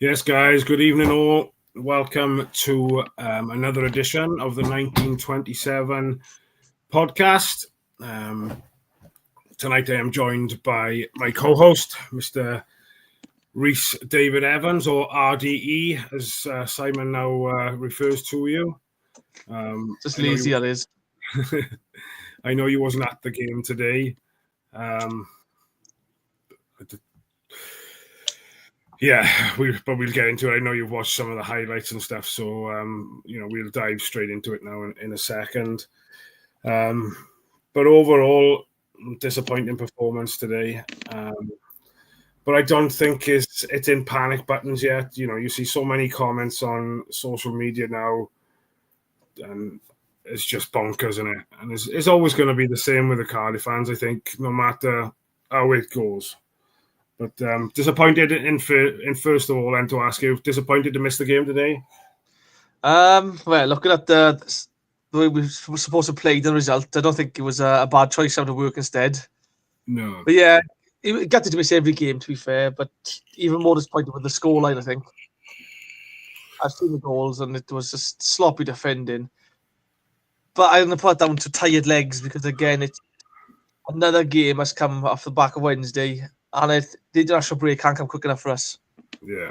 Yes, guys, good evening all. Welcome to another edition of the 1927 podcast. Tonight I am joined by my co-host, Mr. Rhys David Evans, or RDE, as Simon now refers to you. Just lazy, that is. I know you wasn't at the game today. But we'll get into it. I know you've watched some of the highlights and stuff, so we'll dive straight into it now in a second. But overall, disappointing performance today. But I don't think it's in panic buttons yet. You know, you see so many comments on social media now, and it's just bonkers, isn't it? And it's always going to be the same with the Cardiff fans, I think, no matter how it goes. But disappointed in first of all, and to ask you, disappointed to miss the game today? Well, looking at the way we were supposed to play the result, I don't think it was a bad choice out of work instead. No. But yeah, it got to miss every game, to be fair, but even more disappointed with the scoreline, I think. I've seen the goals, and it was just sloppy defending. But I'm going to put it down to tired legs, because, again, it's another game has come off the back of Wednesday, and the international break can't come quick enough for us. Yeah.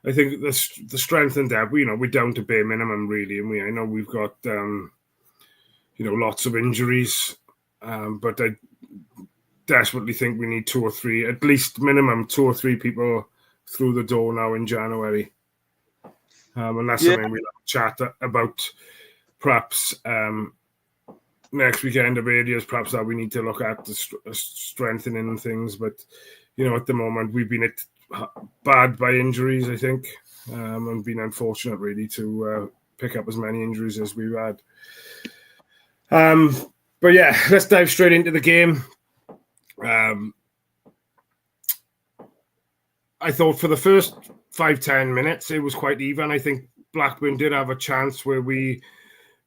I think the strength and depth, we're down to bare minimum, really, and I know we've got, lots of injuries, but I desperately think we need two or three, at least minimum 2 or 3 people through the door now in January. And that's something we'll chat about perhaps next weekend of areas, perhaps that we need to look at the strengthening things. But, at the moment, we've been bad by injuries, I think, and been unfortunate, really, to pick up as many injuries as we've had. But, yeah, let's dive straight into the game. I thought for the first 5-10 minutes, it was quite even. I think Blackburn did have a chance where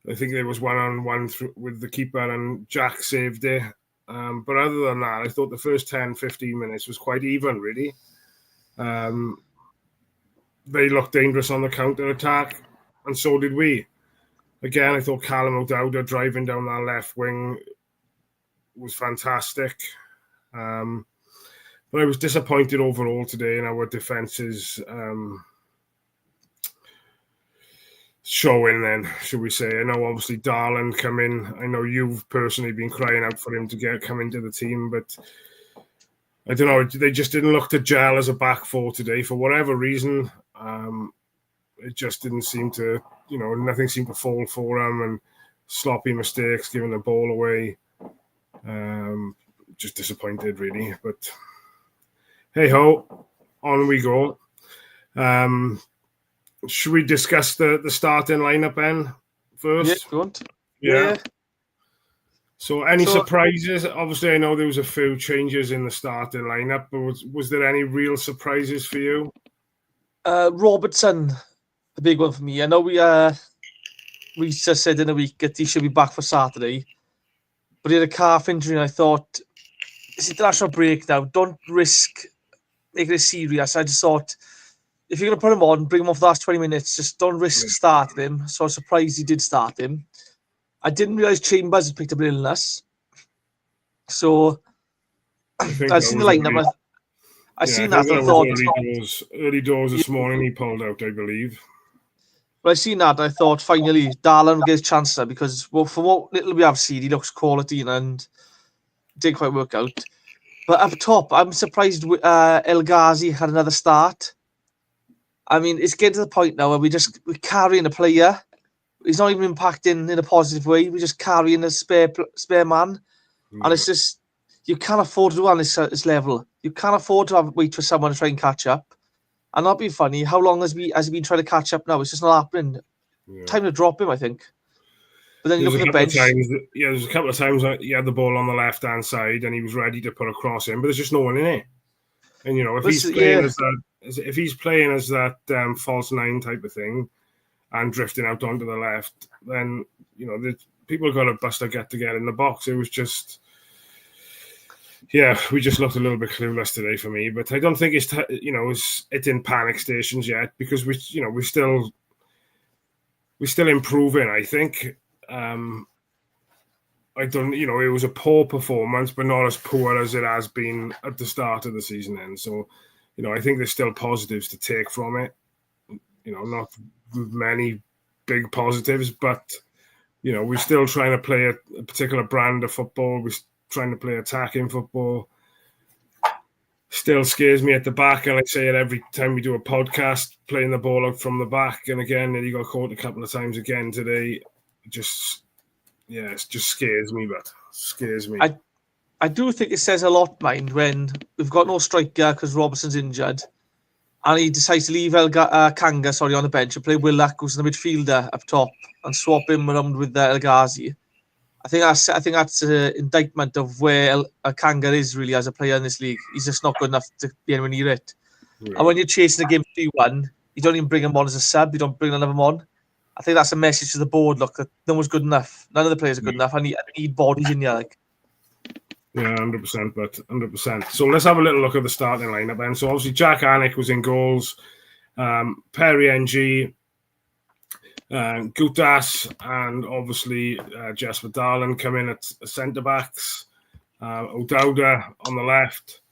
I think there was one-on-one with the keeper and Jack saved it. But other than that, I thought the first 10-15 minutes was quite even, really. They looked dangerous on the counter-attack, and so did we. Again, I thought Callum O'Dowda driving down that left wing was fantastic. But I was disappointed overall today in our defence's showing then, should we say. I know obviously Darlin come in. I know you've personally been crying out for him to come into the team, but I don't know, they just didn't look to gel as a back four today for whatever reason. It just didn't seem to, nothing seemed to fall for them, and sloppy mistakes, giving the ball away. Just disappointed, really. But hey ho, on we go. Should we discuss the starting lineup then first? Yeah, if you want. Yeah. So any surprises? Obviously, I know there was a few changes in the starting lineup, but was there any real surprises for you? Robertson, the big one for me. I know Rhys just said in a week that he should be back for Saturday, but he had a calf injury, and I thought, it's international break now. Don't risk making it serious. I just thought, if you're going to put him on, bring him off the last 20 minutes. Just don't risk starting him. So I was surprised he did start him. I didn't realise Chambers had picked up an illness. So I've seen the lineup. I thought early doors this morning he pulled out, I believe. But I seen that, I thought finally Darlin will get his chance there, because for what little we have seen, he looks quality and it didn't quite work out. But up top, I'm surprised El Ghazi had another start. I mean, it's getting to the point now where we're carrying a player. He's not even impacting in a positive way. We're just carrying a spare man. And it's just, you can't afford to do on this level. You can't afford to wait for someone to try and catch up. And not be funny, how long has he been trying to catch up now? It's just not happening. Yeah. Time to drop him, I think. But then you look at the bench. There's a couple of times that he had the ball on the left-hand side and he was ready to put a cross in, but there's just no one in it. And, if he's playing as that false nine type of thing and drifting out onto the left, then, the people got to bust a get to get in the box. It was just... yeah, we just looked a little bit clueless today for me. But I don't think it's in panic stations yet, because we're still improving. I think. I don't, it was a poor performance, but not as poor as it has been at the start of the season. Then, so, I think there's still positives to take from it. Not many big positives, but we're still trying to play a particular brand of football. We're trying to play attacking football. Still scares me at the back, and I say it every time we do a podcast, playing the ball out from the back. And again, he got caught a couple of times again today. It just scares me, but scares me. I do think it says a lot, mind, when we've got no striker because Robertson's injured, and he decides to leave Kanga on the bench and play Willock, who's in the midfielder up top, and swap him around with El Ghazi. I think that's an indictment of where Kanga is really as a player in this league. He's just not good enough to be anywhere near it. Yeah. And when you're chasing a game 3-1, you don't even bring him on as a sub. You don't bring another one on. I think that's a message to the board. Look, that no one's good enough. None of the players are good enough. I need bodies in here. Yeah, 100%. But 100%. So let's have a little look at the starting lineup. And so obviously Jack Anik was in goals. Perry NG. Gutas and obviously Jesper Darlin come in at centre backs. O'Dowda on the left.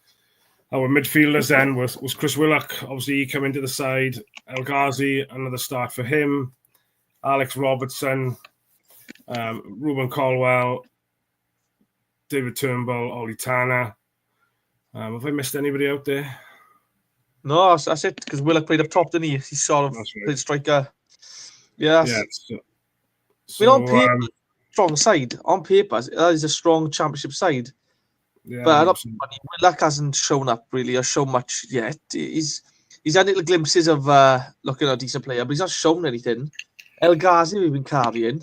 Our midfielders then was Chris Willock. Obviously, he come into the side. El Ghazi, another start for him. Alex Robertson, Ruben Colwell, David Turnbull, Ollie Tanner. Have I missed anybody out there? No, that's it. Because Willock played up top, didn't he? He sort of played striker. Yes. Yeah, so, on paper, strong side. On paper, that is a strong championship side. Yeah, but Willock hasn't shown up really or shown much yet. He's had little glimpses of looking a decent player, but he's not shown anything. El Ghazi, we've been carrying.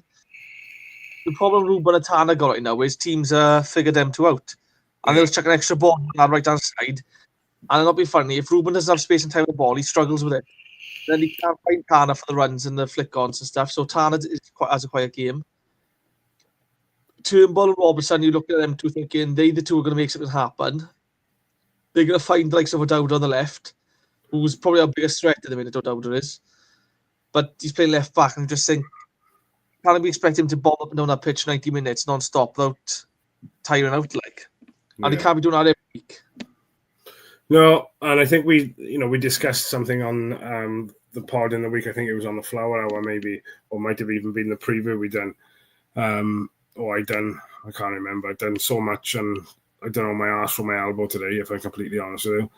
The problem Ruben and Tana got right now is teams figured them two out. And they'll chuck an extra ball on that right-hand side. And it'll not be funny. If Ruben doesn't have space and time with the ball, he struggles with it. Then he can't find Tana for the runs and the flick-ons and stuff. So Tana has a quiet game. Turnbull and Robertson, you look at them two thinking the two are going to make something happen. They're going to find the likes of O'Dowda on the left, who's probably our biggest threat at the minute, O'Dowda is. But he's playing left back, and just think, can we expect him to bomb up and down that pitch 90 minutes non-stop without tiring out, like? And he can't be doing that every week. No, and I think we discussed something on the pod in the week. I think it was on the Flower Hour, maybe, or might have even been the preview we done. I can't remember. I've done so much, and I don't know my arse from my elbow today, if I'm completely honest with you.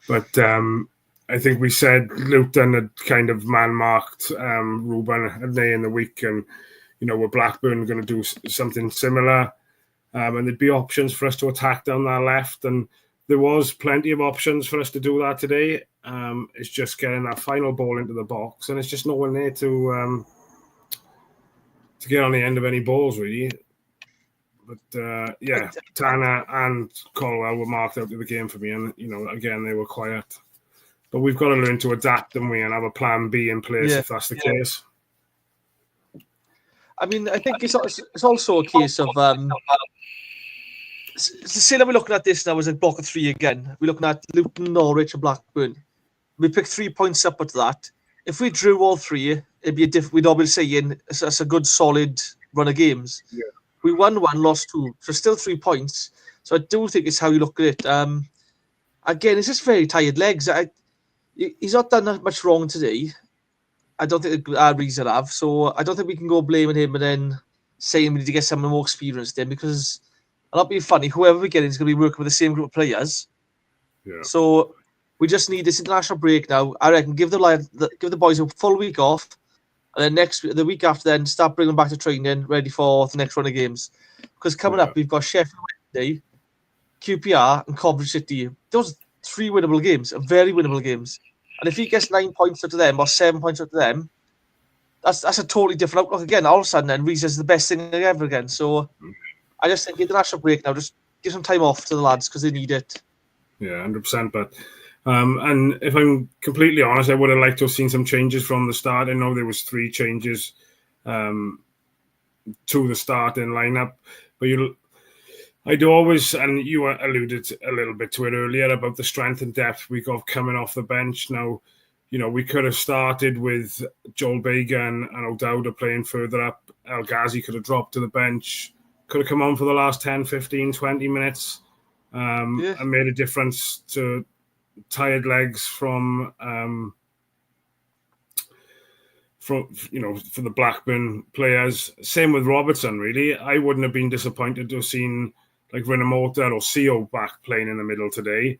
But I think we said Luton had kind of man-marked Ruben, hadn't they, in the week, and were Blackburn going to do something similar, and there'd be options for us to attack down that left, and there was plenty of options for us to do that today. It's just getting that final ball into the box, and it's just no one there to get on the end of any balls, really. But Tanner and Colwell were marked out of the game for me, and again they were quiet. But we've got to learn to adapt, and have a plan B in place if that's the case. I mean, I think it's also a case of say that we're looking at this now as a block of three again. We're looking at Luton, Norwich, and Blackburn. We picked 3 points up to that. If we drew all three, it'd be we'd all be saying it's a good, solid run of games. Yeah. We won one, lost two, so still 3 points. So I do think it's how you look at it. Again, it's just very tired legs. He's not done that much wrong today. I don't think Rhys have. So I don't think we can go blaming him and then saying we need to get someone more experienced in, because I'll not be funny. Whoever we get in is going to be working with the same group of players. Yeah. So we just need this international break now. I reckon give the boys a full week off, and then the week after, then start bringing them back to training, ready for the next run of games. Because coming up, we've got Sheffield Wednesday, QPR, and Cardiff City. Those 3 winnable games, very winnable games. And if he gets 9 points out of them or 7 points out of them, that's a totally different outlook again. All of a sudden, then Rhys is the best thing ever again. So I just think international break now. Just give some time off to the lads because they need it. Yeah, 100%. But and if I'm completely honest, I would have liked to have seen some changes from the start. I know there was 3 changes to the starting lineup, but I'd always, and you alluded a little bit to it earlier about the strength and depth we got coming off the bench. Now, we could have started with Joel Baker and O'Dowda playing further up. El Ghazi could have dropped to the bench, could have come on for the last 10, 15, 20 minutes and made a difference to tired legs for the Blackburn players. Same with Robertson, really. I wouldn't have been disappointed to have seen like Rinomhota or CO back playing in the middle today,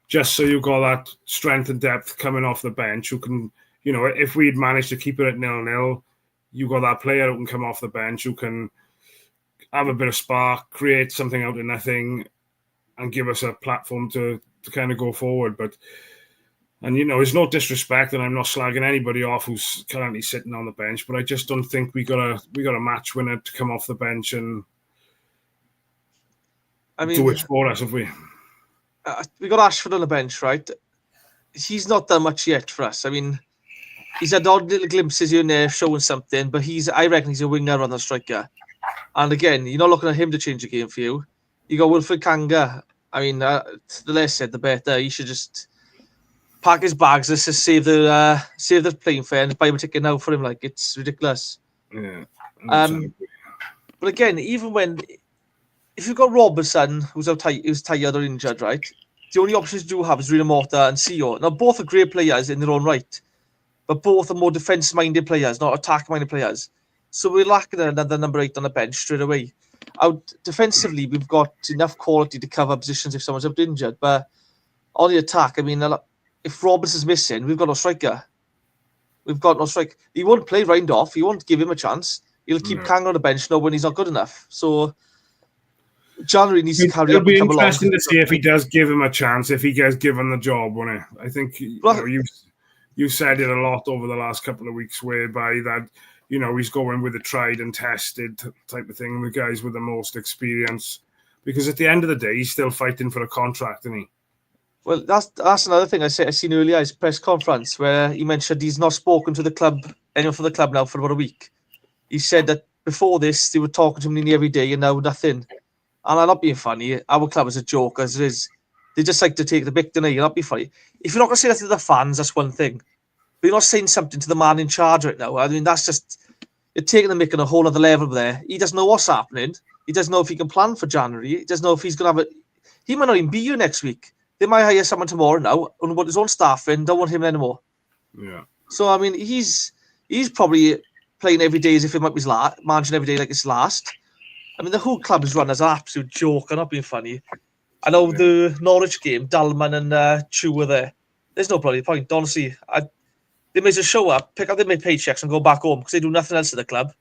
just so you've got that strength and depth coming off the bench who can, if we'd managed to keep it at 0-0, you got that player who can come off the bench, who can have a bit of spark, create something out of nothing, and give us a platform to kind of go forward. And it's no disrespect, and I'm not slagging anybody off who's currently sitting on the bench, but I just don't think we got a match winner to come off the bench and do it for us, have we? We got Ashford on the bench, right? He's not done much yet for us. I mean, he's had odd little glimpses here and there showing something, but I reckon he's a winger rather than a striker. And again, you're not looking at him to change the game for you. You got Wilfred Kanga. I mean, the less said, the better. He should just pack his bags. Let's just save the playing fare and buy him a ticket now for him. Like, it's ridiculous. Yeah. But again, if you've got Robertson, who's tired or injured, right? The only options you do have is Rinomhota and CO. Now, both are great players in their own right, but both are more defence-minded players, not attack-minded players. So we're lacking another number 8 on the bench straight away. Defensively, we've got enough quality to cover positions if someone's out injured. But on the attack, I mean, if Robertson's missing, we've got no striker. We've got no striker. He won't play Reindorf. He won't give him a chance. He'll keep Kang on the bench now when he's not good enough. So January needs to carry It'll be interesting to see if he does give him a chance, if he gets given the job, won't it? I think you said it a lot over the last couple of weeks, whereby that he's going with a tried and tested type of thing, the guys with the most experience, because at the end of the day, he's still fighting for a contract, isn't he? Well, that's another thing I seen earlier, his press conference, where he mentioned he's not spoken to anyone from the club now for about a week. He said that before this, they were talking to him nearly every day, and now nothing. And I'm not being funny. Our club is a joke, as it is. They just like to take the big dinner. You're not being funny. If you're not going to say that to the fans, that's one thing. But you're not saying something to the man in charge right now. I mean, that's just... You're taking the mick on a whole other level there. He doesn't know what's happening. He doesn't know if he can plan for January. He doesn't know if he's going to have He might not even be here next week. They might hire someone tomorrow now and want his own staff in. Don't want him anymore. Yeah. So, I mean, he's probably playing every day as if it might be his last, managing every day like it's last. I mean, the whole club is run as an absolute joke. I'm not being funny. I know the Norwich game, Dalman and Chu were there. There's no bloody point. Honestly, they may just show up, pick up their paychecks and go back home because they do nothing else at the club.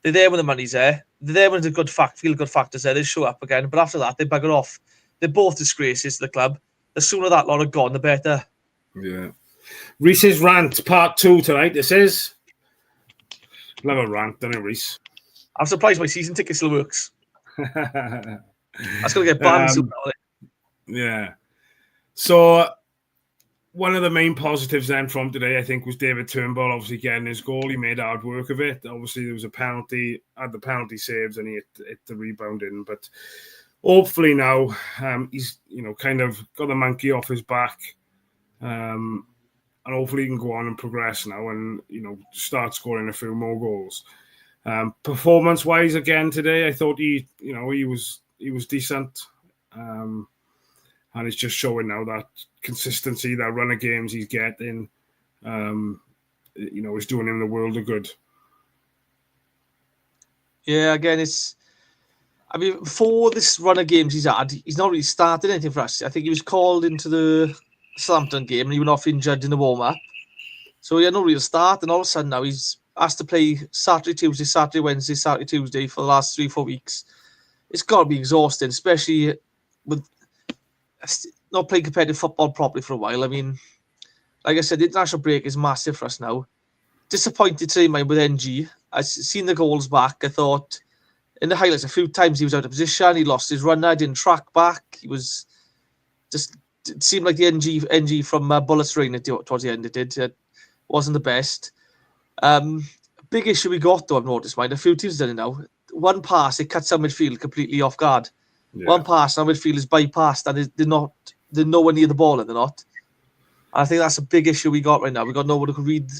They're there when the money's there. They're there when the feel good factor's there. They show up again. But after that, they bugger off. They're both disgraces to the club. The sooner that lot are gone, the better. Yeah. Rhys's rant, part 2 tonight. This is... Love a rant, don't it, Rhys? I'm surprised my season ticket still works. That's going to get banned soon. Yeah. So, one of the main positives then from today, I think, was David Turnbull obviously getting his goal. He made hard work of it. Obviously, there was a penalty, had the penalty saves, and he hit the rebound in. But hopefully now he's, kind of got the monkey off his back. And hopefully he can go on and progress now and, start scoring a few more goals. Performance-wise, again today, I thought he was decent, and it's just showing now that consistency, that run of games he's getting, is doing him the world of good. Yeah, again, before this run of games he's had, he's not really started anything for us. I think he was called into the Southampton game and he went off injured in the warm-up, so he had no real start. And all of a sudden now he's asked to play Saturday, Tuesday, Saturday, Wednesday, Saturday, Tuesday for the last 3-4 weeks. It's got to be exhausting, especially with not playing competitive football properly for a while. I mean, like I said, the international break is massive for us now. Disappointed today, mine, with NG. I've seen the goals back. I thought in the highlights a few times he was out of position. He lost his runner, didn't track back. He was just... It seemed like the NG from Bullets Rain towards the end. It wasn't the best. Big issue we got, though, I've noticed, mind. A few teams done it now. One pass, it cuts out midfield completely off guard. One pass, and midfield is bypassed, and they're nowhere near the ball, and they're not. And I think that's a big issue we got right now. We got nobody who can read.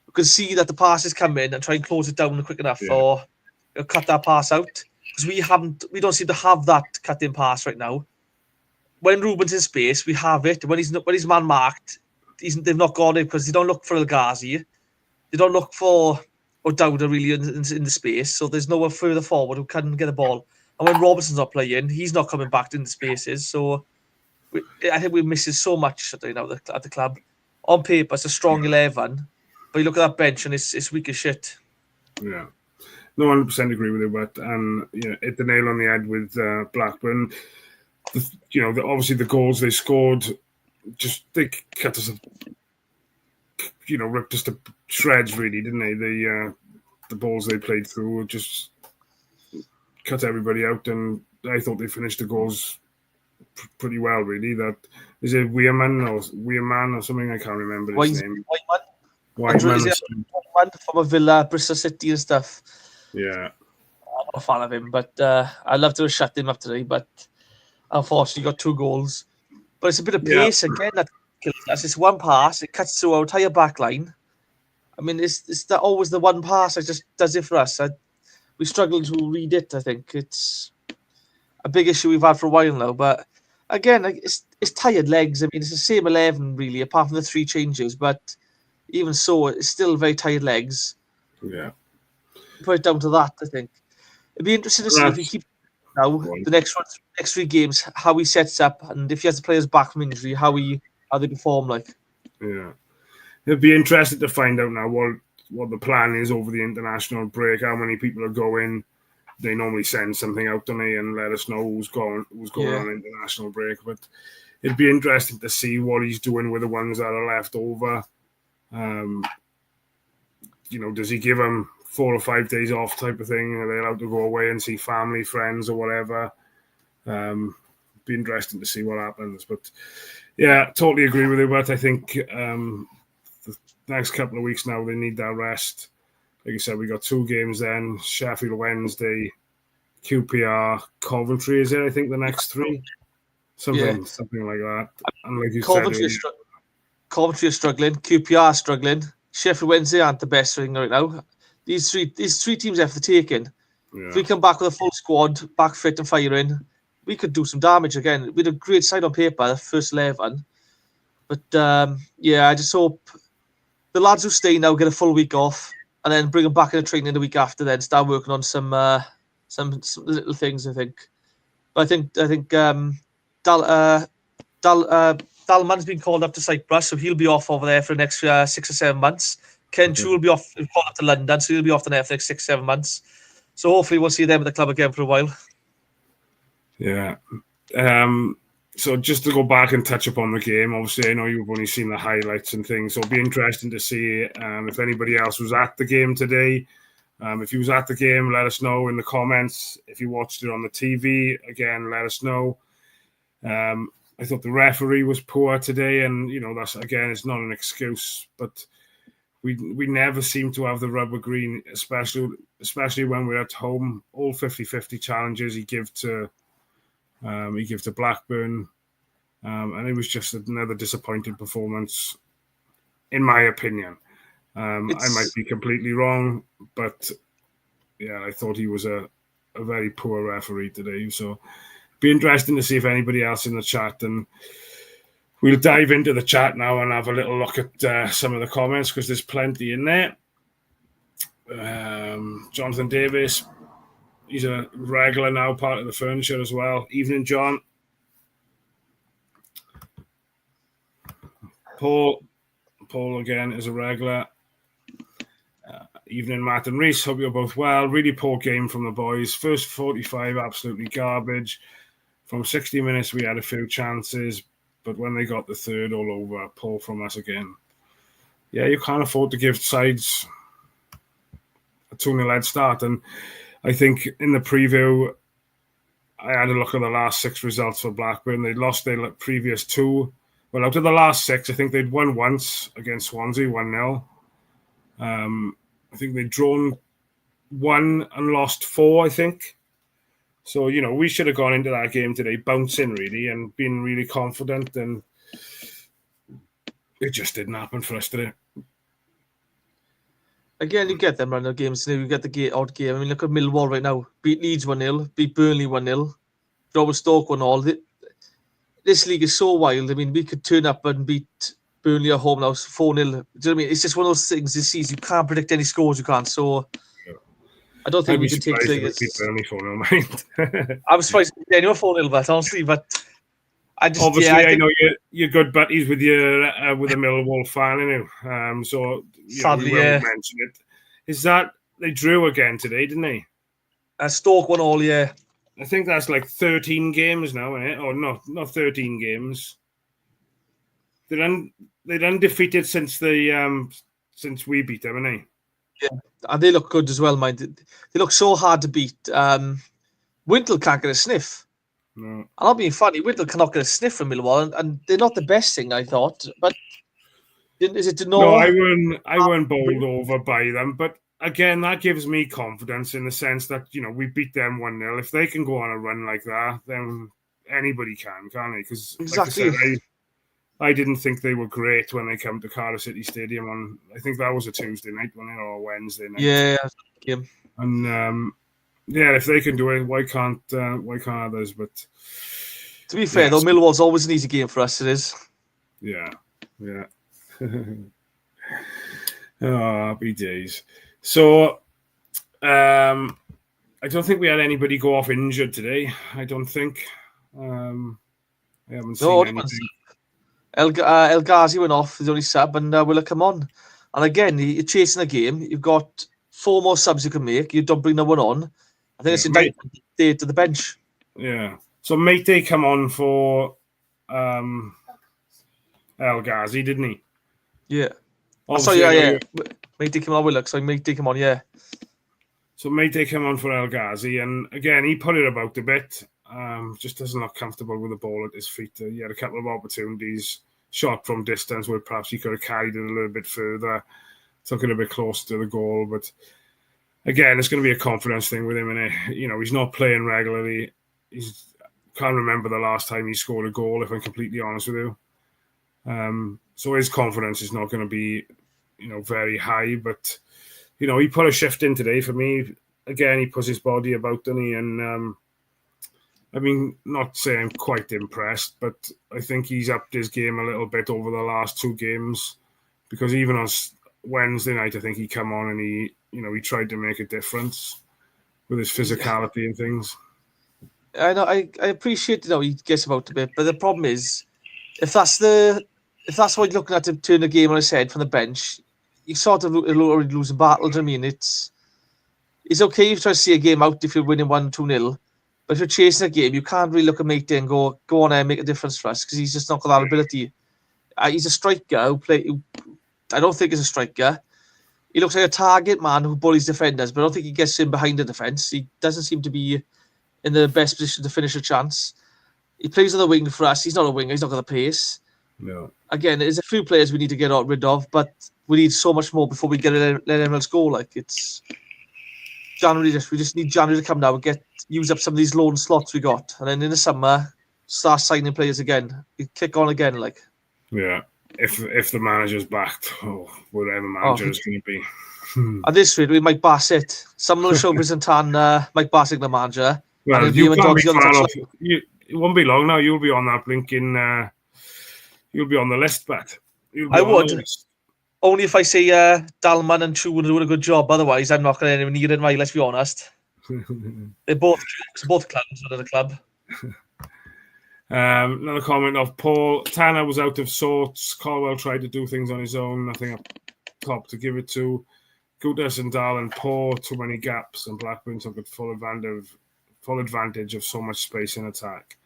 We can see that the pass is coming and try and close it down quick enough, or cut that pass out, because we don't seem to have that cut-in pass right now. When Ruben's in space, we have it. When he's man marked, they've not got it because they don't look for El Ghazi. They don't look for O'Dowda really in the space. So there's nowhere further forward who can get the ball. And when Robertson's not playing, he's not coming back into spaces. So I think we're missing so much at the club. On paper, it's a strong 11, but you look at that bench and it's weak as shit. Yeah. No, 100% agree with you, but hit the nail on the head with Blackburn. Obviously the goals they scored, they cut us, ripped us to shreds, really, didn't they? The balls they played through just cut everybody out, and I thought they finished the goals pretty well, really. That is it, Weirman or something? I can't remember his name. Wiseman from a Villa, Bristol City and stuff. Yeah, I'm not a fan of him, but I'd love to have shut him up today, but unfortunately got 2 goals. But it's a bit of pace again that kills us. It's one pass, it cuts through our entire back line. I mean, it's that always the one pass that just does it for us. We struggle to read it, I think. It's a big issue we've had for a while now. But again, it's tired legs. I mean, it's the same 11, really, apart from the 3 changes. But even so, it's still very tired legs. Yeah. Put it down to that, I think. It'd be interesting to see if he keeps now the next 3 games, how he sets up, and if he has the players back from injury, how they perform like. Yeah. It'd be interesting to find out now what the plan is over the international break, how many people are going. They normally send something out to me and let us know who's going on international break. But it'd be interesting to see what he's doing with the ones that are left over. Does he give them 4 or 5 days off type of thing? Are they allowed to go away and see family, friends, or whatever? Be interesting to see what happens. But yeah, totally agree with you. But I think the next couple of weeks now, they need that rest. Like you said, we got 2 games then. Sheffield Wednesday, QPR, Coventry, is it? I think the next 3? Something like that. And like you Coventry said, Coventry are struggling. QPR are struggling. Sheffield Wednesday aren't the best thing right now. These three teams have to take in. Yeah. If we come back with a full squad, back fit and firing, we could do some damage again. We had a great side on paper, the first 11. But I just hope the lads who stay now get a full week off and then bring them back in the training the week after, then start working on some little things, I think. But I think Dalman's been called up to Cyprus, so he'll be off over there for the next 6 or 7 months. Ken Chu will be off, called up to London, so he'll be off there for the next 6 or 7 months. So hopefully we'll see them at the club again for a while. Yeah. So just to go back and touch upon the game, obviously I know you've only seen the highlights and things, so it'll be interesting to see if anybody else was at the game today. If you was at the game, let us know in the comments. If you watched it on the TV, again, let us know. I thought the referee was poor today, and that's again, it's not an excuse, but we never seem to have the rubber green, especially when we're at home. All 50-50 challenges he give to Blackburn, and it was just another disappointing performance, in my opinion. I might be completely wrong, but yeah, I thought he was a very poor referee today. So be interesting to see if anybody else in the chat, and we'll dive into the chat now and have a little look at some of the comments because there's plenty in there. Jonathan Davis, he's a regular now, part of the furniture as well. Evening, John. Paul again is a regular. Evening, Matt and Rhys. Hope you're both well. Really poor game from the boys. First 45, absolutely garbage. From 60 minutes, we had a few chances, but when they got the third, all over. Paul from us again. Yeah, you can't afford to give sides a 2-0 head start. And I think in the preview, I had a look at the last 6 results for Blackburn. They lost their previous 2. Well, out of the last 6, I think they'd won once against Swansea, 1-0. I think they'd drawn 1 and lost 4, I think. So, we should have gone into that game today bouncing, really, and being really confident, and it just didn't happen for us today. Again, you get them random games. You get the odd game. I mean, look at Millwall right now. Beat Leeds 1-0, beat Burnley 1-0, draw with Stoke 1-0. This league is so wild. I mean, we could turn up and beat Burnley at home now 4-0. Do you know what I mean? It's just one of those things this season. You can't predict any scores, you can't. So I don't think we can take it. Burnley 4-0, mind. I'm surprised anyone 4-0, but honestly, I just obviously I know you're good buddies with with a Millwall fan, so sadly, we won't mention it. Is that they drew again today, didn't they? Stoke 1-1, yeah. I think that's like 13 games now, isn't it? Or not 13 games. They're undefeated since we beat them, haven't they? Yeah, and they look good as well, mind. They look so hard to beat. Wintle can't get a sniff. No. I'm not being funny. Wintle cannot get a sniff from Millwall, and they're not the best thing, I thought. But is it to know? No, I weren't bowled over by them, but again, that gives me confidence in the sense that we beat them 1-0. If they can go on a run like that, then anybody can, can't they? Because exactly. Like I said, I didn't think they were great when they come to Cardiff City Stadium on. I think that was a Tuesday night, wasn't it, or a Wednesday night? Yeah. And if they can do it, why can't others? But to be fair, though, Millwall's always an easy game for us. It is. Yeah. Oh, happy days. So, I don't think we had anybody go off injured today. I don't think. I haven't seen anything. El Ghazi went off. He's only sub, and Willa come on. And again, you're chasing a game. You've got 4 more subs you can make. You don't bring no one on. I think it's indicted to the bench. Yeah. So Matty come on for El Ghazi, didn't he? Yeah. Yeah. Matty came on. Willock. So Matty came on. Yeah. So Matty came on for El Ghazi, and again he put it about a bit. Just doesn't look comfortable with the ball at his feet. He had a couple of opportunities, shot from distance where perhaps he could have carried it a little bit further, took it a bit close to the goal. But again, it's going to be a confidence thing with him, and he's not playing regularly. Can't remember the last time he scored a goal, if I'm completely honest with you. So his confidence is not going to be, very high. But he put a shift in today for me. Again, he puts his body about, doesn't he? And I mean, not saying I'm quite impressed, but I think he's upped his game a little bit over the last 2 games, because even on Wednesday night, I think he come on and he tried to make a difference with his physicality and things. I know. I appreciate he gets about a bit, but the problem is, if that's what you're looking at to turn the game on his head from the bench, you sort of already losing battles. I mean, it's okay if you try to see a game out if you're winning 1-2-0. But if you're chasing a game, you can't really look at Matty and go on and make a difference for us, because he's just not got that ability. He's a striker I don't think he's a striker. He looks like a target man who bullies defenders, but I don't think he gets in behind the defence. He doesn't seem to be in the best position to finish a chance. He plays on the wing for us. He's not a winger. He's not got the pace. No. Again, there's a few players we need to get rid of, but we need so much more before we let anyone else go. Like, it's January. We just need January to come now and use up some of these loan slots we got, and then in the summer start signing players again. We kick on again, like. Yeah, if the manager's backed, whatever manager is going to be. At this rate, we might Bassett. Someone will show Tan, Mike Bassett the manager. Well, you can't be far off. It won't be long now. You'll be on that blinking. You'll be on the list, but I would. Only if I say Dalman and Chu are doing a good job. Otherwise, I'm not going to even need it. Let's be honest. They're both clowns within the club. Another comment of Paul. Tanner was out of sorts. Caldwell tried to do things on his own. Nothing up top to give it to. Gudas and Darlin poor. Too many gaps, and Blackburn took full advantage of so much space in attack.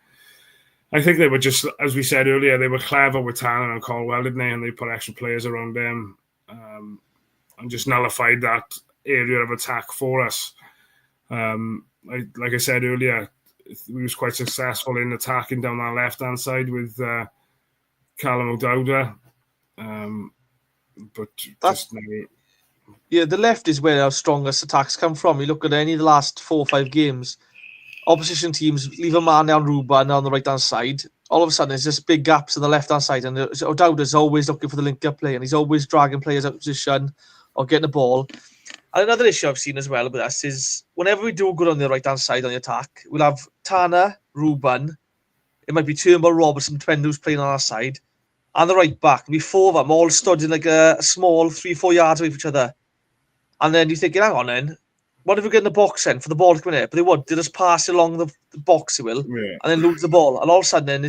I think they were just, as we said earlier, they were clever with Tanner and Caldwell, didn't they? And they put extra players around them and just nullified that area of attack for us. Like I said earlier, we was quite successful in attacking down that left-hand side with Callum O'Dowda. Yeah, the left is where our strongest attacks come from. You look at any of the last 4 or 5 games, opposition teams leave a man down Ruben on the right-hand side. All of a sudden, there's just big gaps on the left-hand side, and O'Dowda's always looking for the link-up play, and he's always dragging players out of position or getting the ball. And another issue I've seen as well with us is whenever we do good on the right-hand side on the attack, we'll have Tanner, Ruben, it might be Turnbull, Robertson, depending who's playing on our side, and the right back. It'll be four of them all stood in like a small 3-4 yards away from each other. And then you're thinking, hang on then, what if we get in the box then for the ball to come in here? But they would. They just pass it along the box, they will, and then lose the ball. And all of a sudden, then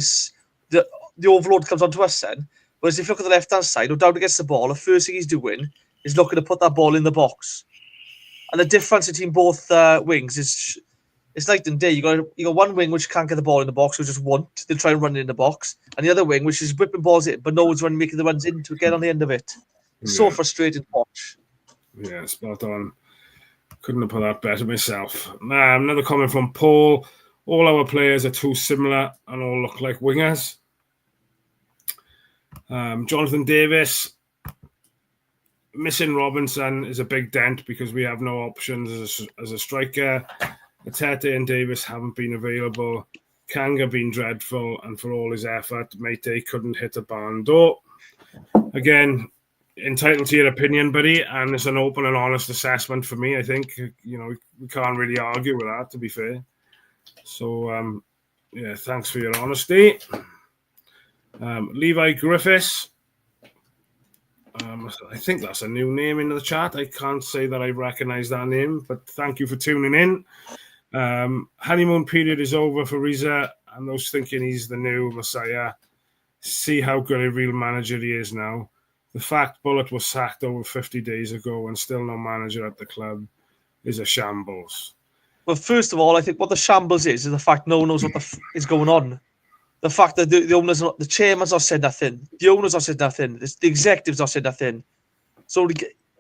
the overload comes onto us then. Whereas if you look at the left-hand side, O'Dowda gets the ball, the first thing he's doing is looking to put that ball in the box. And the difference between both wings is it's night and day. You got one wing which can't get the ball in the box, which just won't. They'll try and run it in the box. And the other wing, which is whipping balls in, but no one's making the runs in to get on the end of it. So frustrating to watch. Yeah, spot on. Couldn't have put that better myself. Another comment from Paul. All our players are too similar and all look like wingers. Jonathan Davis. Missing Robinson is a big dent because we have no options as a striker. Atete and Davis haven't been available. Kanga been dreadful, and for all his effort, Matty couldn't hit a barn door. Again, entitled to your opinion, buddy, and it's an open and honest assessment for me. I think we can't really argue with that, to be fair. So thanks for your honesty. Levi Griffiths. I think that's a new name in the chat. I can't say that I recognise that name, but thank you for tuning in. Honeymoon period is over for Rhys and those thinking he's the new Messiah. See how good a real manager he is now. The fact Bullet was sacked over 50 days ago and still no manager at the club is a shambles. Well, first of all, I think what the shambles is the fact no one knows what is going on. The fact that the owners, the chairman's not said nothing, the owners not said nothing, the executives not said nothing. So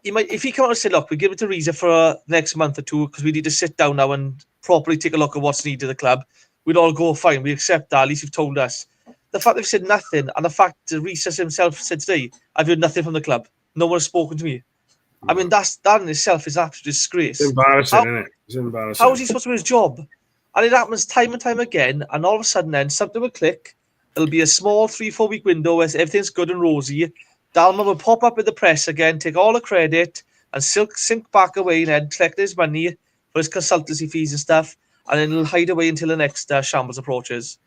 if he come out and say, look, we give it to Rhys for next month or two because we need to sit down now and properly take a look at what's needed of the club, we'd all go, fine, we accept that, at least you've told us. The fact they've said nothing, and the fact that Rhys himself said today, I've heard nothing from the club. No one has spoken to me. I mean, that in itself is an absolute disgrace. It's embarrassing, isn't it? It's embarrassing. How is he supposed to do his job? And it happens time and time again, and all of a sudden then something will click. It'll be a small 3-4 week window where everything's good and rosy. Dalman will pop up in the press again, take all the credit, and sink back away and then collect his money for his consultancy fees and stuff, and then he'll hide away until the next shambles approaches.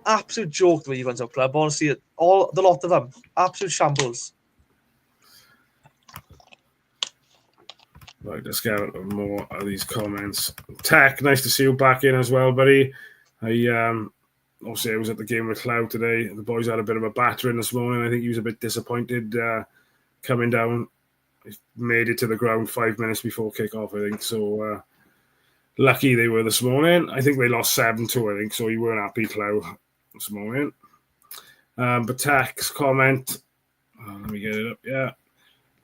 Absolute joke the way he runs our club, honestly. The lot of them. Absolute shambles. Right, let's get more of these comments. Tech, nice to see you back in as well, buddy. Obviously I was at the game with Cloud today. The boys had a bit of a battering this morning. I think he was a bit disappointed coming down. He made it to the ground 5 minutes before kick-off, I think. So lucky they were this morning. I think they lost 7-2, I think, so you weren't happy, Cloud, this morning. But Tech's comment, let me get it up, yeah.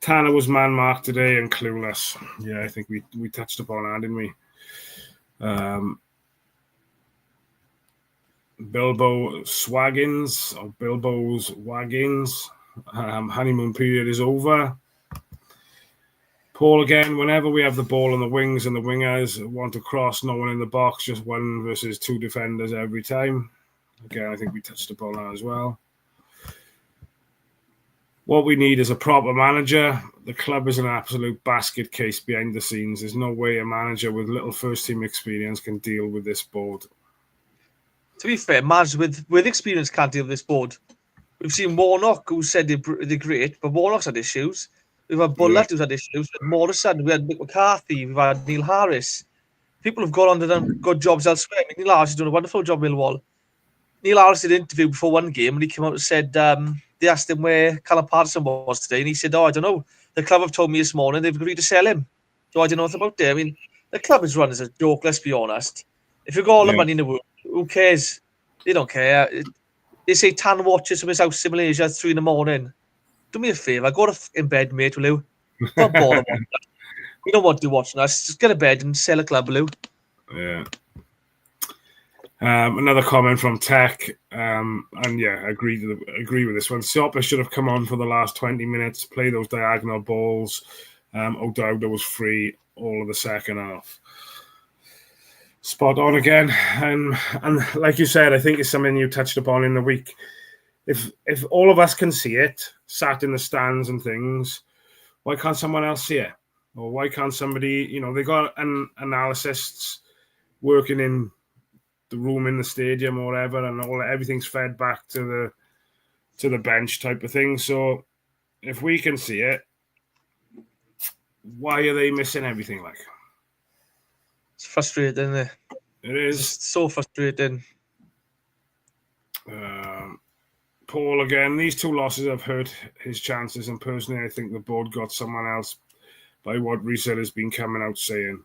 Tanner was man-marked today and clueless. Yeah, I think we touched upon that, didn't we? Bilbo's Waggins. Honeymoon period is over. Paul again, whenever we have the ball on the wings and the wingers want to cross, no one in the box, just 1 versus 2 defenders every time. Again, I think we touched upon that as well. What we need is a proper manager. The club is an absolute basket case behind the scenes. There's no way a manager with little first-team experience can deal with this board. To be fair, managers with experience can't deal with this board. We've seen Warnock, who said they're great, but Warnock's had issues. We've had Bullet, who's had issues. With Morrison, we had Mick McCarthy, we've had Neil Harris. People have gone on to done good jobs elsewhere. I mean, Neil Harris has done a wonderful job in Millwall. Neil Harris did an interview before one game, and he came out and said they asked him where Callum Patterson was today, and he said, I don't know. The club have told me this morning they've agreed to sell him. So I don't know nothing about it. I mean, the club is run as a joke, let's be honest. If you've got all the money in the world, who cares? They don't care. They say Tan watches from his house in Malaysia at 3 a.m. Do me a favour, go in bed, mate, will you? Don't bother watching that. We don't want to watch us. Just get to bed and sell a club, will you? Yeah. Another comment from Tech, and yeah, I agree with this one. Siopla should have come on for the last 20 minutes, play those diagonal balls. O'Dowda was free all of the second half. Spot on again, and like you said, I think it's something you touched upon in the week. If all of us can see it, sat in the stands and things, why can't someone else see it? Or why can't somebody? They got analysts working in the room in the stadium or whatever, and everything's fed back to the bench type of thing. So if we can see it, why are they missing everything? Like, it's frustrating, isn't it? It is. It's so frustrating. Paul, again, these 2 losses have hurt his chances, and personally, I think the board got someone else by what Rhys has been coming out saying.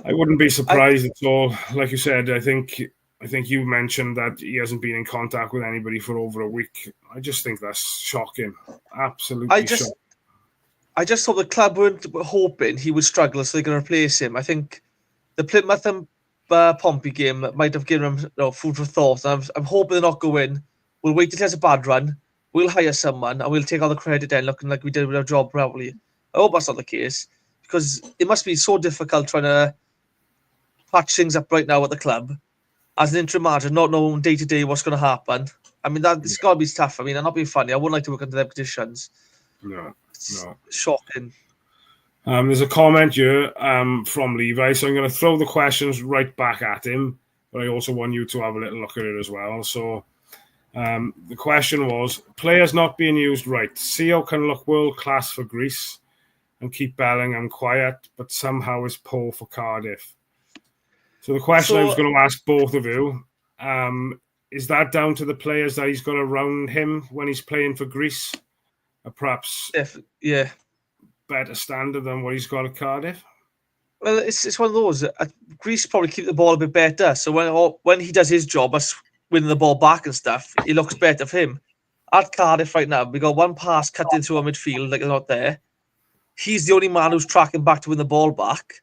I wouldn't be surprised at all. Like you said, I think you mentioned that he hasn't been in contact with anybody for over a week. I just think that's shocking. Absolutely shocking. I just thought the club weren't hoping he would struggle, so they're going to replace him. I think the Plymouth and Pompey game might have given him food for thought. I'm hoping they're not going. We'll wait till he has a bad run. We'll hire someone and we'll take all the credit then, looking like we did with our job properly. I hope that's not the case, because it must be so difficult trying to patch things up right now at the club as an interim manager, not knowing day to day what's going to happen. I mean, it's got to be tough. I mean, I'm not being funny. I wouldn't like to work under their conditions. No. Shocking. There's a comment here from Levi, so I'm going to throw the questions right back at him, but I also want you to have a little look at it as well. So the question was, players not being used right. CEO can look world-class for Greece and keep Bellingham quiet, but somehow is poor for Cardiff. So the question I was going to ask both of you, is that down to the players that he's got around him when he's playing for Greece? Perhaps better standard than what he's got at Cardiff? Well, it's one of those. Greece probably keep the ball a bit better. So when he does his job, us winning the ball back and stuff, it looks better for him. At Cardiff right now, we got one pass cut into our midfield, like it's not there. He's the only man who's tracking back to win the ball back.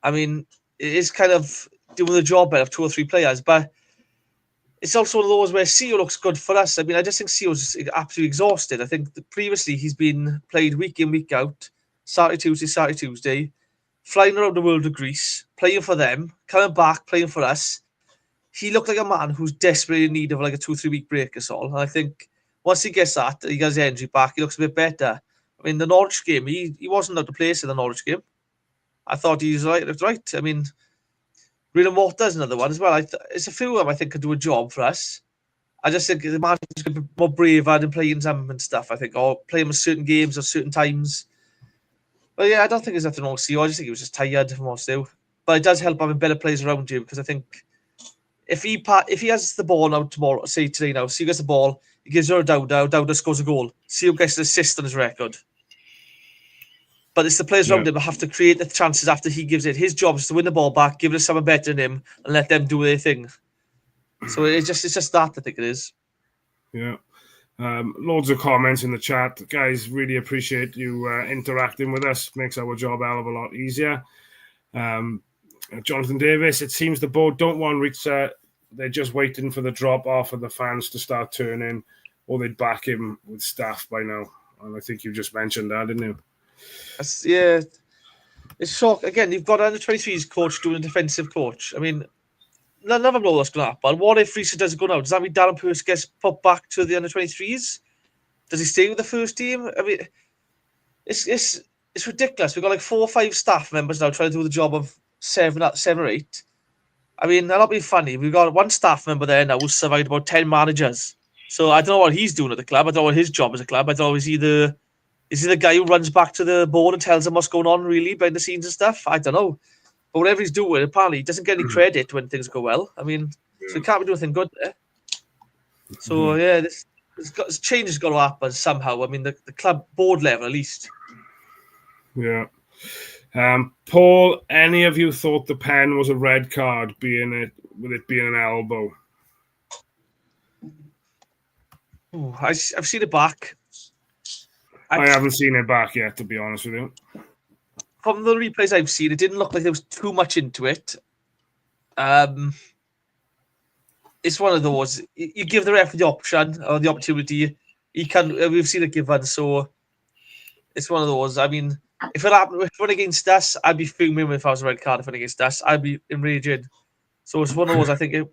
I mean, it is kind of doing the job better of 2 or 3 players, but it's also one of those where CEO looks good for us. I mean, I just think CEO's absolutely exhausted. I think that previously he's been played week in, week out, Saturday, Tuesday, flying around the world of Greece, playing for them, coming back, playing for us. He looked like a man who's desperately in need of like a 2-3 week break or so. And I think once he gets that, he gets his energy back, he looks a bit better. I mean, the Norwich game, he wasn't out of place in the Norwich game. I thought he was right. I mean, Real Morta's another one as well. It's a few of them I think could do a job for us. I just think the man is going to be more brave and playing some and stuff, I think, or playing with certain games or certain times. But yeah, I don't think there's nothing wrong with CEO. I just think he was just tired from what to do. But it does help having better players around you, because I think if he has the ball now tomorrow, say today now, CEO gets the ball, he gives her a Dowda scores a goal. CEO gets an assist on his record. But it's the players around him that have to create the chances after he gives it. His job is to win the ball back, give it to someone better than him, and let them do their thing. So it's just that, I think it is. Yeah. Loads of comments in the chat. Guys, really appreciate you interacting with us. Makes our job a hell of a lot easier. Jonathan Davis, it seems the board don't want Rhys. They're just waiting for the drop-off of the fans to start turning, or they'd back him with staff by now. And I think you just mentioned that, didn't you? Yeah, it's shock. Again, you've got under 23s coach doing a defensive coach. I mean, none of them know what's going to happen. What if Rhys doesn't go now? Does that mean Darren Purse gets put back to the under 23s? Does he stay with the first team? I mean, it's ridiculous. We've got like 4 or 5 staff members now trying to do the job of 7 or 8. I mean, that'll be funny. We've got one staff member there now who's survived about 10 managers. So I don't know what he's doing at the club. I don't know what his job is at the club. I don't know, is he the guy who runs back to the board and tells them what's going on really behind the scenes and stuff? I don't know. But whatever he's doing, apparently he doesn't get any credit when things go well. I mean, so he can't be doing anything good there. So yeah, this change has got to happen somehow. I mean, the club board level at least. Yeah. Paul, any of you thought the pen was a red card, with it being an elbow? Ooh, I've seen it back. I haven't seen it back yet, to be honest with you. From the replays I've seen, it didn't look like there was too much into it. It's one of those. You give the ref the option or the opportunity. We've seen it given, so it's one of those. I mean, if it went against us, I'd be fuming if I was a red card. If it went against us, I'd be enraging. So it's one of those. I think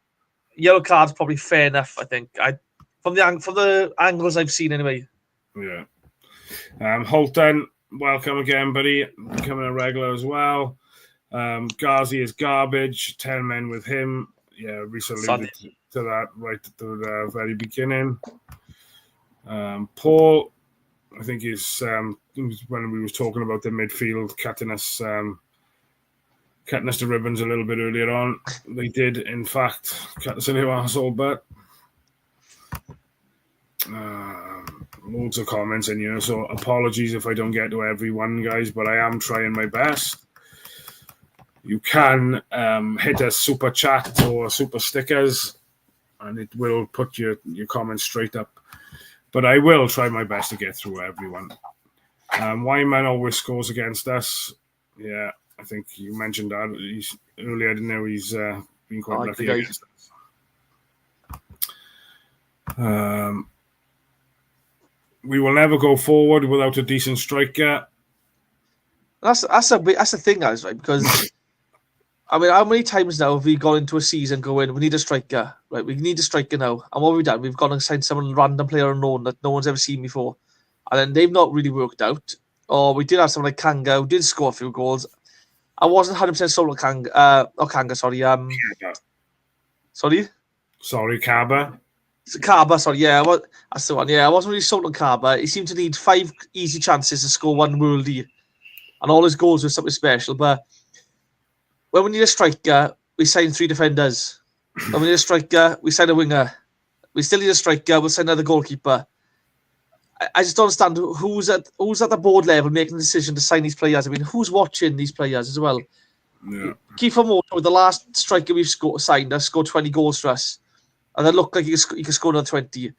yellow card's probably fair enough. I think from the angles I've seen anyway. Yeah. Holton, welcome again, buddy. Becoming a regular as well. Ghazi is garbage. 10 men with him. Yeah, Rhys alluded to that right at the very beginning. Paul, I think is when we was talking about the midfield cutting us the ribbons a little bit earlier on. They did, in fact, cut us a new arsehole, but loads of comments in here, so apologies if I don't get to everyone, guys, but I am trying my best. You can hit a super chat or super stickers, and it will put your comments straight up. But I will try my best to get through everyone. Wyman always scores against us. Yeah, I think you mentioned that earlier. Didn't know he's been quite lucky against us. We will never go forward without a decent striker. That's the thing, guys, right? Because I mean, how many times now have we gone into a season going, we need a striker, right? We need a striker now. And what have we done? We've gone and signed someone random player unknown that no one's ever seen before. And then they've not really worked out. Or we did have someone like Kanga who did score a few goals. I wasn't 100% sold on Kanga. Sorry, Kaba. Kaba, sorry, yeah. That's the one, yeah. I wasn't really sold on Kaba. He seemed to need 5 easy chances to score 1 worldie. And all his goals were something special. But when we need a striker, we sign 3 defenders. When we need a striker, we sign a winger. We still need a striker, we'll sign another goalkeeper. I just don't understand who's at the board level making the decision to sign these players. I mean, who's watching these players as well? Yeah. Kiefer Moore, the last striker we've signed, has scored 20 goals for us. And then look like he could score another 20.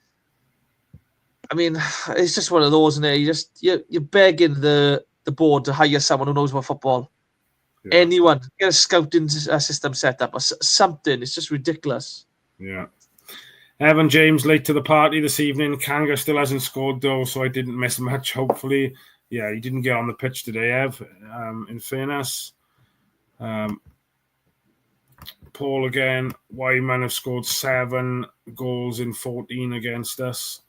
I mean, it's just one of those, isn't it? You're begging the board to hire someone who knows about football. Yeah. Anyone, get a scouting system set up or something. It's just ridiculous. Yeah. Evan James late to the party this evening. Kanga still hasn't scored though, so I didn't miss much. Hopefully, yeah, he didn't get on the pitch today, Ev. In fairness, Paul again. Wyman have scored 7 goals in 14 against us.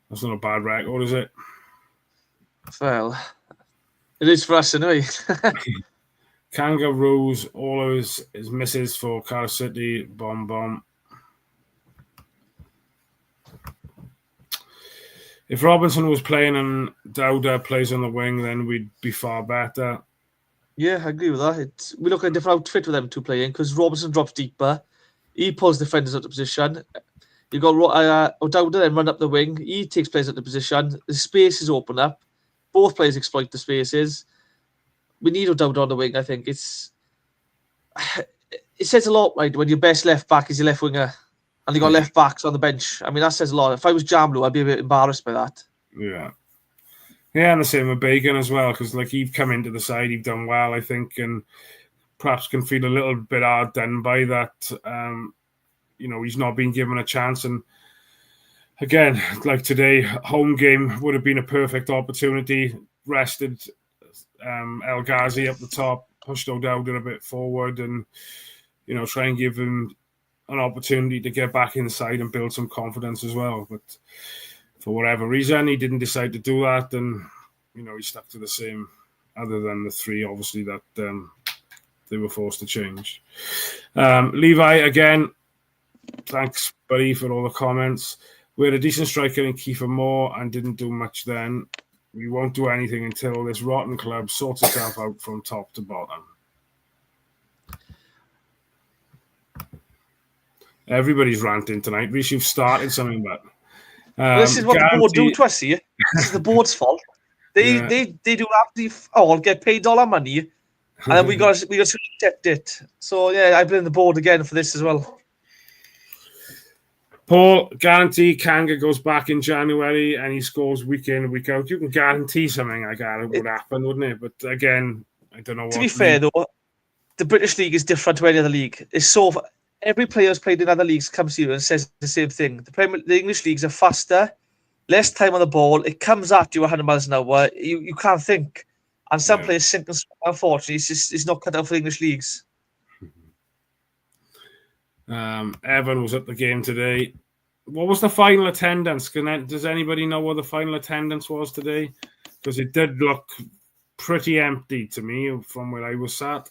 That's not a bad record, is it? Well, it is for us anyway. Kangaroos, all of his misses for Cardiff City. Bomb. If Robinson was playing and Dowda plays on the wing, then we'd be far better. Yeah, I agree with that. We look at a different outfit with them 2 playing because Robinson drops deeper. He pulls defenders out of position. You've got Dowda then run up the wing. He takes players out of position. The spaces open up. Both players exploit the spaces. We need O'Dowda on the wing, I think. It says a lot, right, when your best left back is your left winger and you got left backs on the bench. I mean, that says a lot. If I was Jamlu, I'd be a bit embarrassed by that. Yeah. Yeah, and the same with Bacon as well, because like he'd come into the side, he'd done well, I think, and perhaps can feel a little bit hard done by that. He's not been given a chance. And again, like today, home game would have been a perfect opportunity. Rested El Ghazi up the top, pushed O'Dowda a bit forward, and try and give him an opportunity to get back inside and build some confidence as well. But for whatever reason, he didn't decide to do that, and he stuck to the same, other than the 3 obviously that they were forced to change. Levi again, thanks buddy for all the comments. We had a decent striker in Kiefer Moore and didn't do much then. We won't do anything until this rotten club sorts itself out from top to bottom. Everybody's ranting tonight. Rhys, you've started something, but this is what the board do to us here. This is the board's fault. They do absolutely all get paid all our money, and then we got to accept it. So yeah, I blame the board again for this as well. Paul, guarantee Kanga goes back in January and he scores week in, week out. You can guarantee something like that would happen, wouldn't it? But again, I don't know what. To be fair, though, the British League is different to any other league. Every player who's played in other leagues comes here and says the same thing. The English leagues are faster, less time on the ball. It comes at you 100 miles an hour. You can't think. And some players sink and swim. Unfortunately, it's not cut out for English leagues. Evan was at the game today. What was the final attendance? Does anybody know what the final attendance was today? Because it did look pretty empty to me from where I was sat.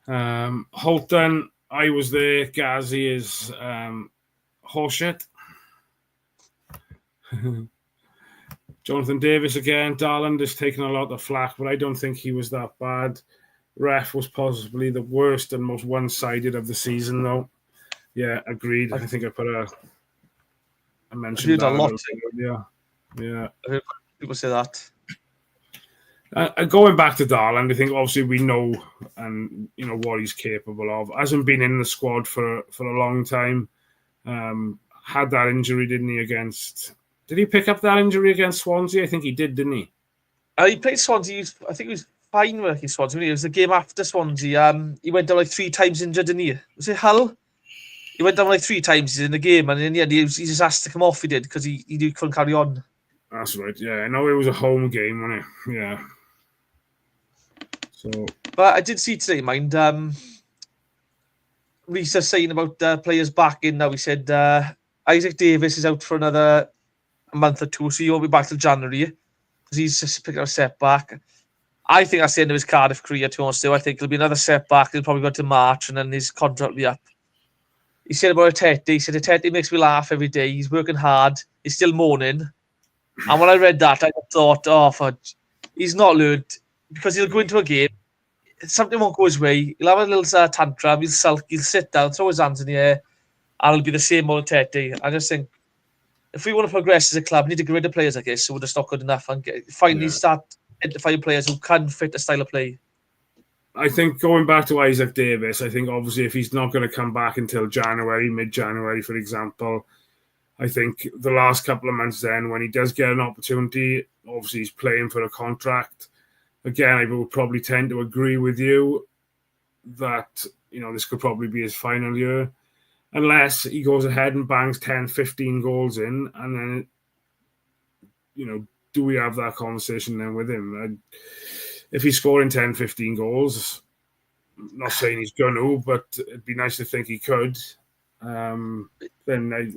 Holton, I was there. Ghazi is horseshit. Jonathan Davis again. Darland is taking a lot of flack, but I don't think he was that bad. Ref was possibly the worst and most one-sided of the season, though. Yeah, agreed. I think I put I mentioned that a lot. Yeah. I've heard people say that. Going back to Darland, I think obviously we know and what he's capable of. Hasn't been in the squad for a long time. Had that injury, didn't he? Did he pick up that injury against Swansea? I think he did, didn't he? He played Swansea. I think he was fine working Swansea. It was the game after Swansea. He went down like 3 times injured, didn't he? Was it Hull? He went down like 3 times in the game, and in the end, he just asked to come off. He did because he couldn't carry on. That's right. Yeah, I know it was a home game, wasn't it? Yeah. So, but I did see today, mind. Rhys is saying about players back in now. He said Isaac Davis is out for another month or 2, so he won't be back till January because he's just picking up a setback. I think that's the end of his Cardiff career, to be honest. I think it'll be another setback. He'll probably go to March, and then his contract will be up. He said about Atete. He said Atete makes me laugh every day. He's working hard. He's still moaning. And when I read that, I thought, he's not learned because he'll go into a game. Something won't go his way. He'll have a little tantrum. He'll sulk. He'll sit down, throw his hands in the air, and it'll be the same old Atete. I just think if we want to progress as a club, we need to get rid of players like this, so we're just not good enough, and finally start identifying players who can fit the style of play. I think going back to Isaac Davis, I think obviously if he's not going to come back until January, mid-January, for example, I think the last couple of months then, when he does get an opportunity, obviously he's playing for a contract. Again, I would probably tend to agree with you that, this could probably be his final year. Unless he goes ahead and bangs 10, 15 goals in, and then, do we have that conversation then with him? If he's scoring 10, 15 goals, I'm not saying he's going to, but it'd be nice to think he could. Then, I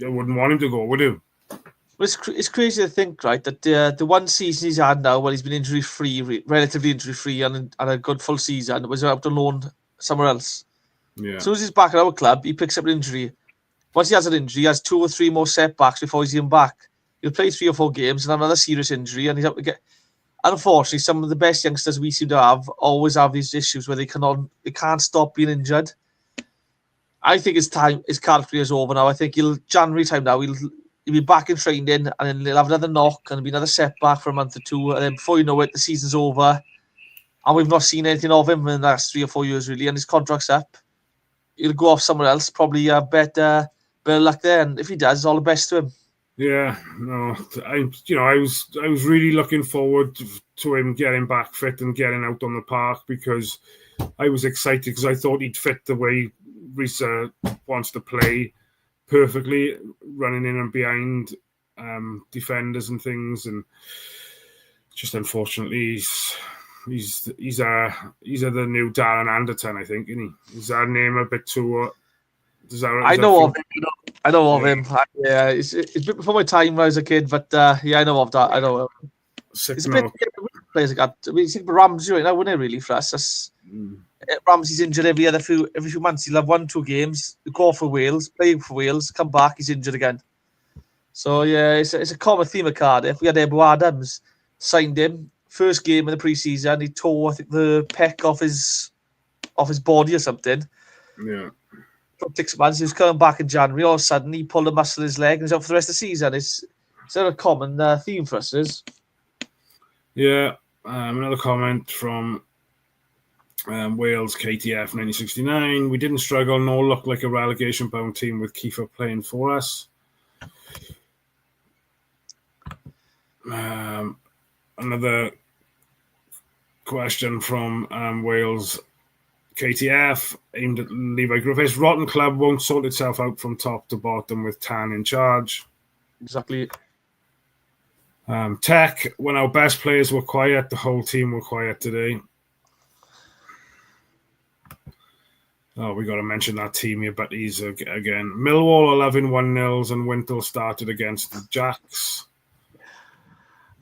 wouldn't want him to go, would you? Well, it's crazy to think, right, that the one season he's had now, where he's been injury-free, relatively injury-free, and a good full season, was out on loan somewhere else. Yeah. As soon as he's back at our club, he picks up an injury. Once he has an injury, he has 2 or 3 more setbacks before he's even back. He'll play 3 or 4 games and have another serious injury, and he's out to get. Unfortunately, some of the best youngsters we seem to have always have these issues where they can't stop being injured. I think his Cardiff career is over now. I think January time now, he'll be back in training, and then he'll have another knock, and it'll be another setback for a month or 2, and then before you know it, the season's over, and we've not seen anything of him in the last 3 or 4 years, really, and his contract's up. He'll go off somewhere else, probably better luck there, and if he does, all the best to him. Yeah, no, I was really looking forward to him getting back fit and getting out on the park, because I was excited because I thought he'd fit the way Rhys wants to play perfectly, running in and behind defenders and things, and just unfortunately he's the new Darren Anderton, I think, isn't he? Is that name a bit too? I know of him. Yeah, it's a bit before my time when I was a kid, but I know of that. I know. It's a bit players like that. I mean, think Ramsey right now, wouldn't it? Really for us. Ramsey's injured every few months. He'll have 1-2 games, go off for Wales, play for Wales, come back, he's injured again. So yeah, it's a common theme at Cardiff. We had Ebu Adams, signed him, first game in the pre-season, he tore, I think, the pec off his body or something. Yeah. For 6 months, he was coming back in January. All of a sudden, he pulled a muscle in his leg and he's out for the rest of the season. It's a common theme for us, is. Yeah. Another comment from Wales KTF 1969. We didn't struggle nor look like a relegation-bound team with Kiefer playing for us. Another question from Wales KTF aimed at Levi Griffiths. Rotten club won't sort itself out from top to bottom with Tan in charge. Exactly. Tech, when our best players were quiet, the whole team were quiet today. Oh, we got to mention that team here, but he's again. Millwall 11 1-0s and Wintle started against the Jacks.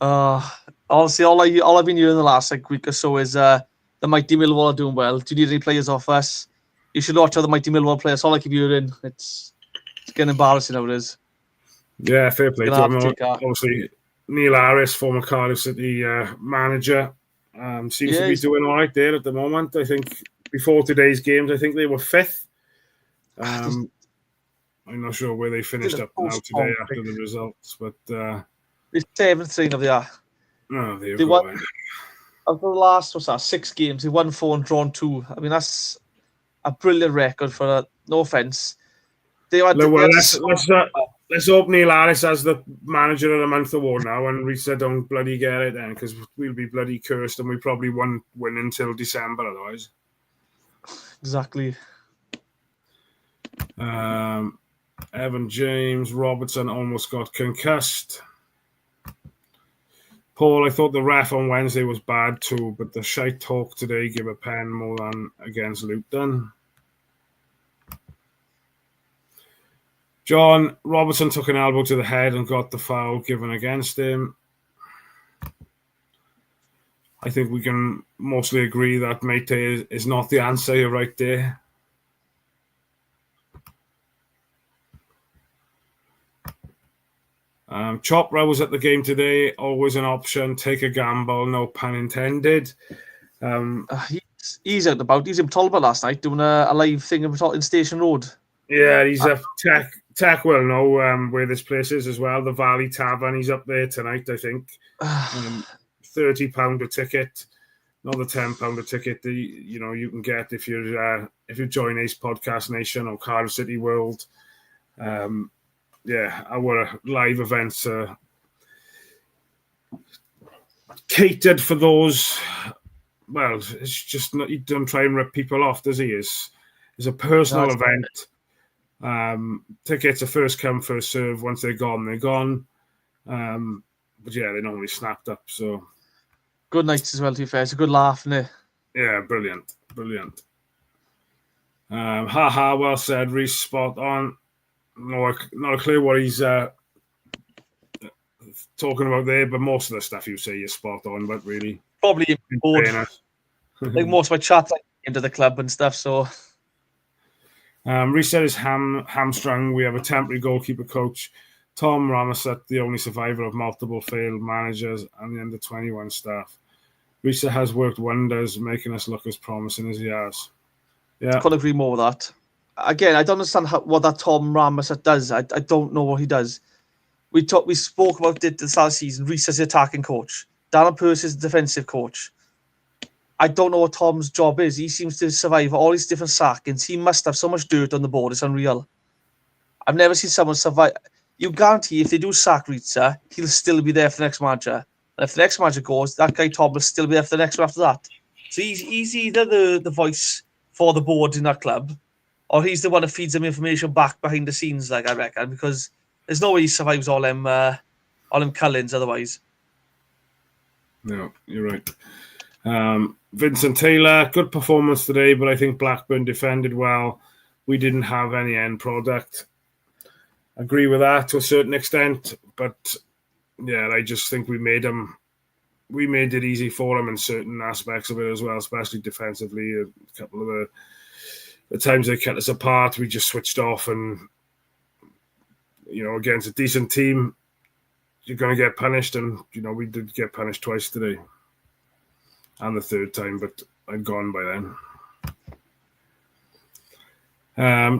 Honestly, all I've been hearing the last week or so is the mighty Millwall are doing well. Do you need any players off us? You should watch how the mighty Millwall play. That's all I keep hearing. It's getting embarrassing how it is. Yeah, fair play to him. Obviously, Neil Harris, former Cardiff City manager, seems to be doing all right there at the moment. I think before today's games, I think they were 5th. I'm not sure where they finished up now today after the results, but it's 7th of the year. No, they won. Of the last 6 games, they won 4 and drawn 2. I mean, that's a brilliant record for no offense. Let's hope Neil Harris has the manager of the month award now, and Rhys don't bloody get it then, because we'll be bloody cursed, and we probably won't win until December otherwise. Exactly. Evan James Robertson almost got concussed. Paul, I thought the ref on Wednesday was bad too, but the shite talk today gave a pen more than against Luton. John Robertson took an elbow to the head and got the foul given against him. I think we can mostly agree that Matty is not the answer. You're right there. Chop was at the game today. Always an option. Take a gamble. No pun intended. He's out and about. He's in Talbot last night doing a live thing in Station Road. Yeah, he's a Tech will know where this place is as well. The Valley Tavern. He's up there tonight, I think. £30 a ticket, not the £10 a ticket that you can get if you join Ace Podcast Nation or Cardiff City World. Our live events are catered for those. Well, it's just not, he doesn't try and rip people off, does he? It's a personal event. Tickets are first come, first serve. Once they're gone, they're gone. But yeah, they're normally snapped up. So good nights as well, to be fair. It's a good laugh, isn't it? Yeah, brilliant. Well said, Rhys, spot on. Not a clue what he's talking about there, but most of the stuff you say is spot on, but really probably bored. Like most of my chat into the club and stuff, so Rhys said his hamstrung. We have a temporary goalkeeper coach, Tom Ramosat, the only survivor of multiple failed managers and the under-21 staff. Rhys has worked wonders, making us look as promising as he has. Yeah, I couldn't agree more with that. Again, I don't understand what that Tom Ramosat does. I don't know what he does. We spoke about it at the start of the season. Rhys is the attacking coach. Darren Purse is the defensive coach. I don't know what Tom's job is. He seems to survive all these different sackings. He must have so much dirt on the board. It's unreal. I've never seen someone survive. You guarantee if they do sack Rhys, he'll still be there for the next manager. And if the next manager goes, that guy Tom will still be there for the next one after that. So he's either the voice for the board in that club, or he's the one that feeds them information back behind the scenes, like I reckon, because there's no way he survives all them Cullens otherwise. No, you're right. Vincent Taylor, good performance today, but I think Blackburn defended well. We didn't have any end product. Agree with that to a certain extent, but yeah, I just think we made it easy for them in certain aspects of it as well, especially defensively. A couple of the times they kept us apart, we just switched off, and against a decent team, you're going to get punished, and we did get punished twice today, and the third time, but I'd gone by then.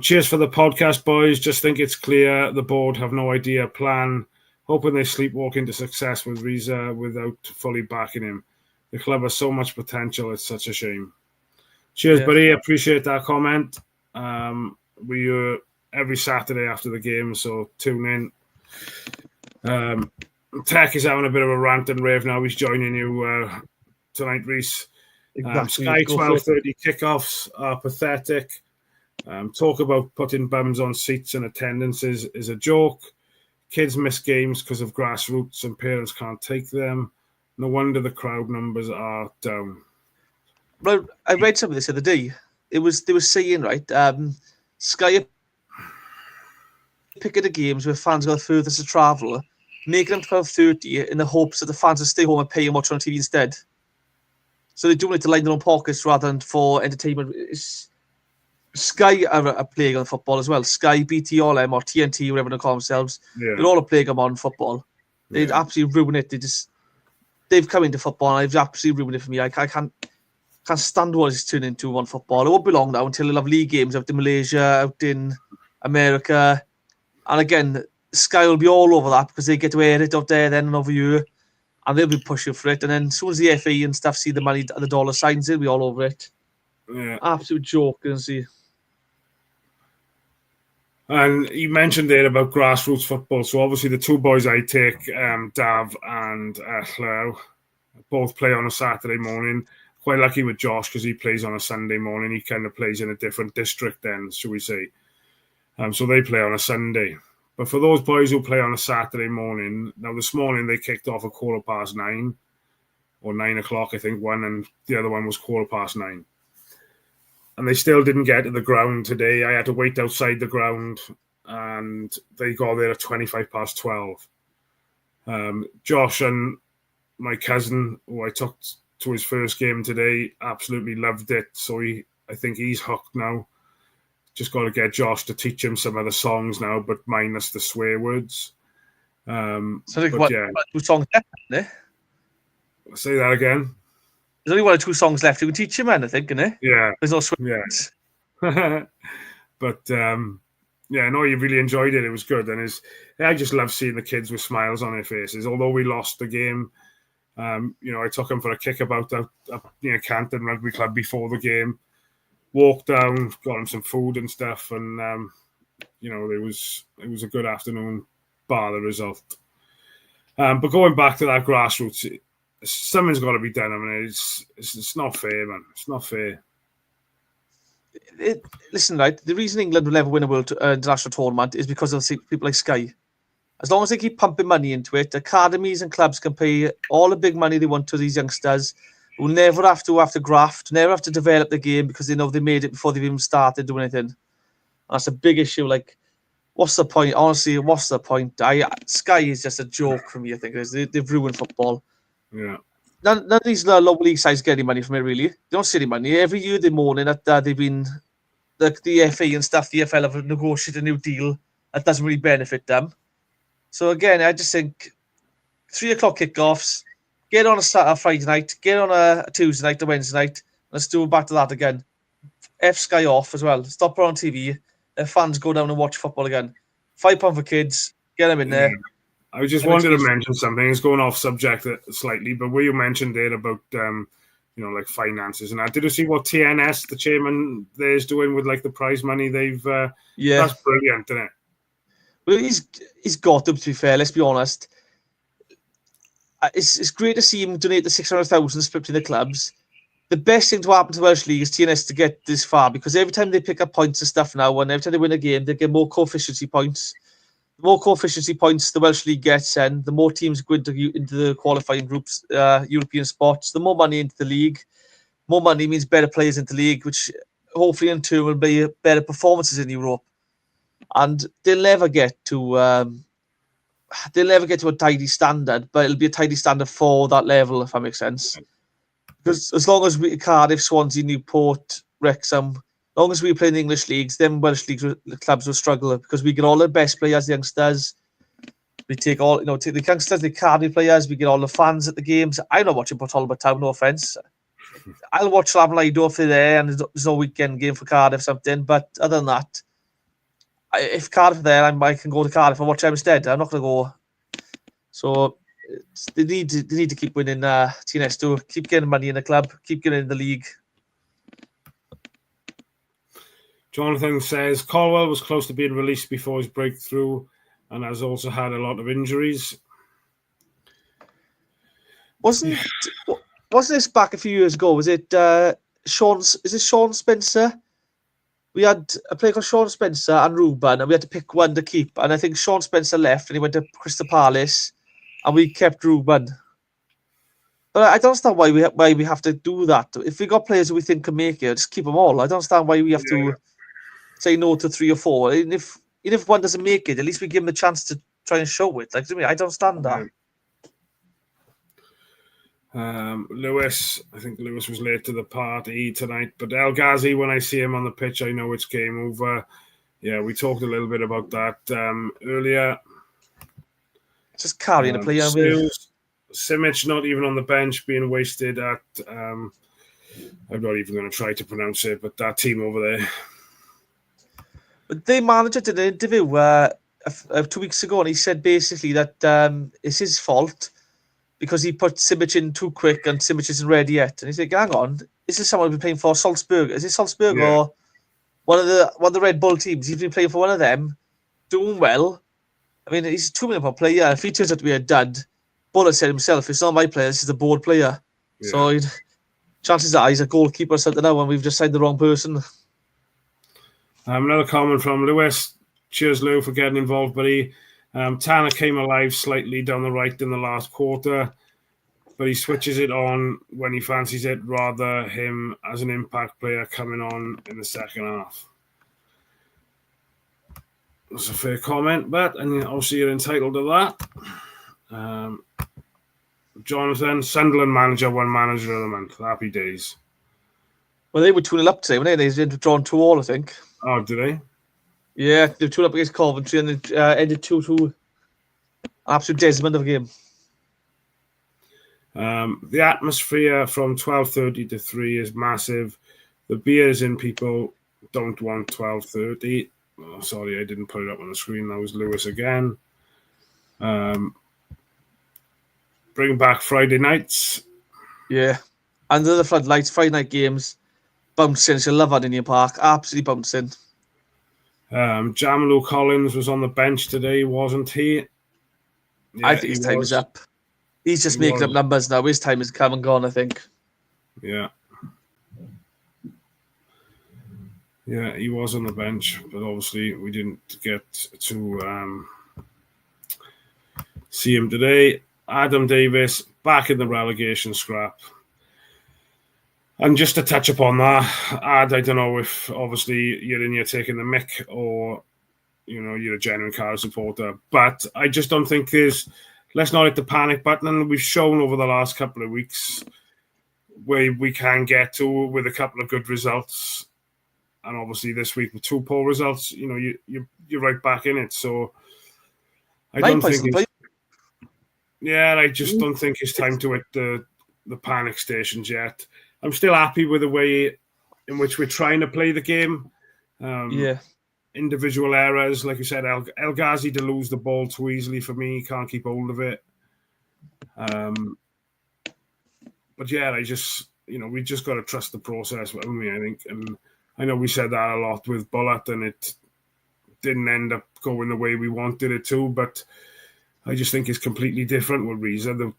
Cheers for the podcast, boys. Just think it's clear the board have no idea plan. Hoping they sleepwalk into success with Rhys without fully backing him. The club has so much potential. It's such a shame. Cheers, buddy. Appreciate that comment. We every Saturday after the game, so tune in. Tech is having a bit of a rant and rave now. He's joining you tonight, Rhys. Exactly. Sky 12:30 kickoffs are pathetic. Talk about putting bums on seats and attendances is a joke. Kids miss games because of grassroots and parents can't take them. No wonder the crowd numbers are down. Well, I read some of this the other day. They were saying, right, Sky are picking the games where fans got the furthest to travel, making them 12:30 in the hopes that the fans will stay home and pay and watch on TV instead. So they're doing it to line their own pockets rather than for entertainment. Sky are a plague on football as well. Sky, BT, All M, or TNT, whatever they call themselves. Yeah. They're all a plague on modern football. They'd absolutely ruin it. They've come into football and they've absolutely ruined it for me. I can't stand what it's turned into on football. It won't be long now until they'll have league games out in Malaysia, out in America. And again, Sky will be all over that because they get to air it out there then and over here. And they'll be pushing for it. And then as soon as the FA and stuff see the money, the dollar signs, they'll be all over it. Yeah. Absolute joke, isn't he? And you mentioned there about grassroots football. So obviously the two boys I take, Dav and Llao, both play on a Saturday morning. Quite lucky with Josh because he plays on a Sunday morning. He kind of plays in a different district then, shall we say. So they play on a Sunday. But for those boys who play on a Saturday morning, now this morning they kicked off at 9:15 or 9 o'clock, I think, one, and the other one was 9:15. And they still didn't get to the ground today. I had to wait outside the ground, and they got there at 12:25. Josh and my cousin, who I took to his first game today, absolutely loved it. So I think he's hooked now. Just got to get Josh to teach him some of the songs now, but minus the swear words. So what, 2 songs left, isn't it? Say that again. There's only 1 or 2 songs left. You can teach him, I think, isn't it? Yeah. There's no swear words. But no, you really enjoyed it. It was good, and I just love seeing the kids with smiles on their faces. Although we lost the game, I took them for a kickabout up near Canton Rugby Club before the game. Walked down, got them some food and stuff, and it was a good afternoon, bar the result. But going back to that grassroots, something's got to be done. I mean, it's not fair, man. It's not fair. Listen, right. The reason England will never win a World International Tournament is because of people like Sky. As long as they keep pumping money into it, academies and clubs can pay all the big money they want to these youngsters who never have to graft, never have to develop the game because they know they made it before they've even started doing anything. That's a big issue. Like, what's the point? Honestly, what's the point? Sky is just a joke for me, I think. They've ruined football. Yeah. None of these lower league sides get any money from it, really. They don't see any money. Every year they're moaning that they've been, the FA and stuff, the EFL have negotiated a new deal that doesn't really benefit them. So again, I just think 3 o'clock kickoffs, get on a Friday night, get on a Tuesday night, a Wednesday night. Let's do back to that again. F Sky off as well. Stop her on TV. Let fans go down and watch football again. £5 for kids. Get them in there. I just wanted to mention something. It's going off subject slightly, but where you mentioned there about like finances and that. Did you see what TNS, the chairman, there is doing with like the prize money? They've that's brilliant, isn't it? Well, he's got them, to be fair. Let's be honest. It's great to see him donate the 600,000 split between the clubs. The best thing to happen to the Welsh League is TNS to get this far because every time they pick up points and stuff now, and every time they win a game, they get more coefficiency points. The more coefficiency points the Welsh League gets, and the more teams go into the qualifying groups, European spots, the more money into the league. More money means better players into the league, which hopefully in turn will be better performances in Europe. And they'll never get to a tidy standard, but it'll be a tidy standard for that level, if that makes sense. Because as long as Cardiff, Swansea, Newport, Wrexham, as long as we play in the English leagues, then Welsh leagues clubs will struggle because we get all the best players, the youngsters. We take take the youngsters, the Cardiff players. We get all the fans at the games. I'm not watching Port Talbot Town, no offence. I'll watch Lamlido if they're there and there's no weekend game for Cardiff or something. But other than that, if Cardiff are there, I can go to Cardiff and watch them instead. I'm not going to go. So they need to keep winning. TNS to keep getting money in the club, keep getting in the league. Jonathan says Caldwell was close to being released before his breakthrough and has also had a lot of injuries. Wasn't this back a few years ago? Was it Sean? Is it Sean Spencer? we had a player called Sean Spencer and Ruben, and we had to pick one to keep. And I think Sean Spencer left, and he went to Crystal Palace, and we kept Ruben. But I don't understand why we have to do that. If we got players who we think can make it, just keep them all. I don't understand why we have to say no to 3 or 4. And if one doesn't make it, at least we give them the chance to try and show it. Like, I don't understand that. Lewis, I think Lewis was late to the party tonight, but El Ghazi, when I see him on the pitch, I know it's game over. Yeah, we talked a little bit about that earlier. Just carrying a player. Simic not even on the bench, being wasted at, I'm not even going to try to pronounce it, but that team over there. But their manager did an interview 2 weeks ago, and he said basically that it's his fault because he put Simic in too quick and Simic isn't ready yet. And he's like, hang on, this is someone who's been playing for Salzburg. Is it Salzburg or one of the Red Bull teams? He's been playing for one of them, doing well. I mean, he's a £2 million player. If he turns out to be a dud, Bullet said himself, it's not my player, this is the board player. Yeah. So chances are he's a goalkeeper or something now, and we've just signed the wrong person. Another comment from Lewis. Cheers, Lou, for getting involved, buddy. Tanner came alive slightly down the right in the last quarter, but he switches it on when he fancies it, rather him as an impact player coming on in the second half. That's a fair comment, but obviously you're entitled to that. Jonathan, Sunderland manager, one manager of the month. Happy days. Well, they were 2-0 up today, weren't they? They drawn 2-2, I think. Oh, did they? Yeah, they were 2-0 up against Coventry, and it ended 2-2. Absolute Desmond of a game. The atmosphere from 12:30 to 3 is massive. The beers in people don't want 12:30. Oh, sorry, I didn't put it up on the screen. That was Lewis again. Bring back Friday nights. Yeah. Under the floodlights, Friday night games. Bouncing. You'll love that in your park. Absolutely bouncing. Jamalu Collins was on the bench today, wasn't he? Yeah, I think his time is up. He's just making up numbers now. His time has come and gone, I think. Yeah. Yeah, he was on the bench, but obviously we didn't get to see him today. Adam Davis back in the relegation scrap. And just to touch upon that, I don't know if obviously you're in here taking the mick or, you're a genuine Cardiff supporter, but I just don't think let's not hit the panic button. And we've shown over the last couple of weeks where we can get to with a couple of good results. And obviously this week with 2 poor results, you're right back in it. So I don't think I just don't think it's time to hit the panic stations yet. I'm still happy with the way in which we're trying to play the game. Individual errors, like you said, El Ghazi to lose the ball too easily for me. He can't keep hold of it. But yeah, we just got to trust the process, haven't we? I think, and I know we said that a lot with Bullet, and it didn't end up going the way we wanted it to. But I just think it's completely different with Rhys. The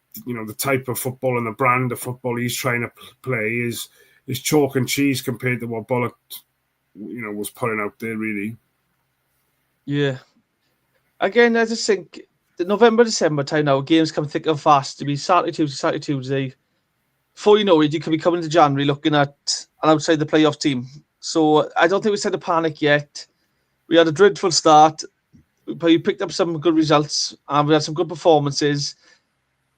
type of football and the brand of football he's trying to play is chalk and cheese compared to what Bullet, was putting out there, really. Yeah. Again, I just think the November, December time now, games come thick and fast. To be Saturday, Tuesday. Before you know it, you could be coming to January looking at an outside the playoff team. So I don't think we said a panic yet. We had a dreadful start, but we picked up some good results and we had some good performances.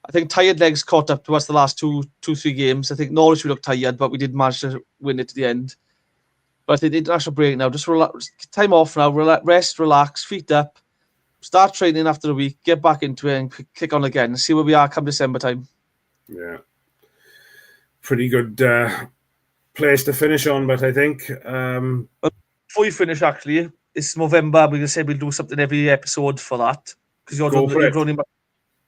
I think tired legs caught up to us the last two, 3 games. I think Norwich we looked tired, but we did manage to win it to the end. But I think the international break now, just relax, time off now, rest, relax, feet up, start training after a week, get back into it and kick on again and see where we are come December time. Yeah. Pretty good place to finish on, but I think... But before you finish, actually, it's November. We're going to say we'll do something every episode for that. Because you're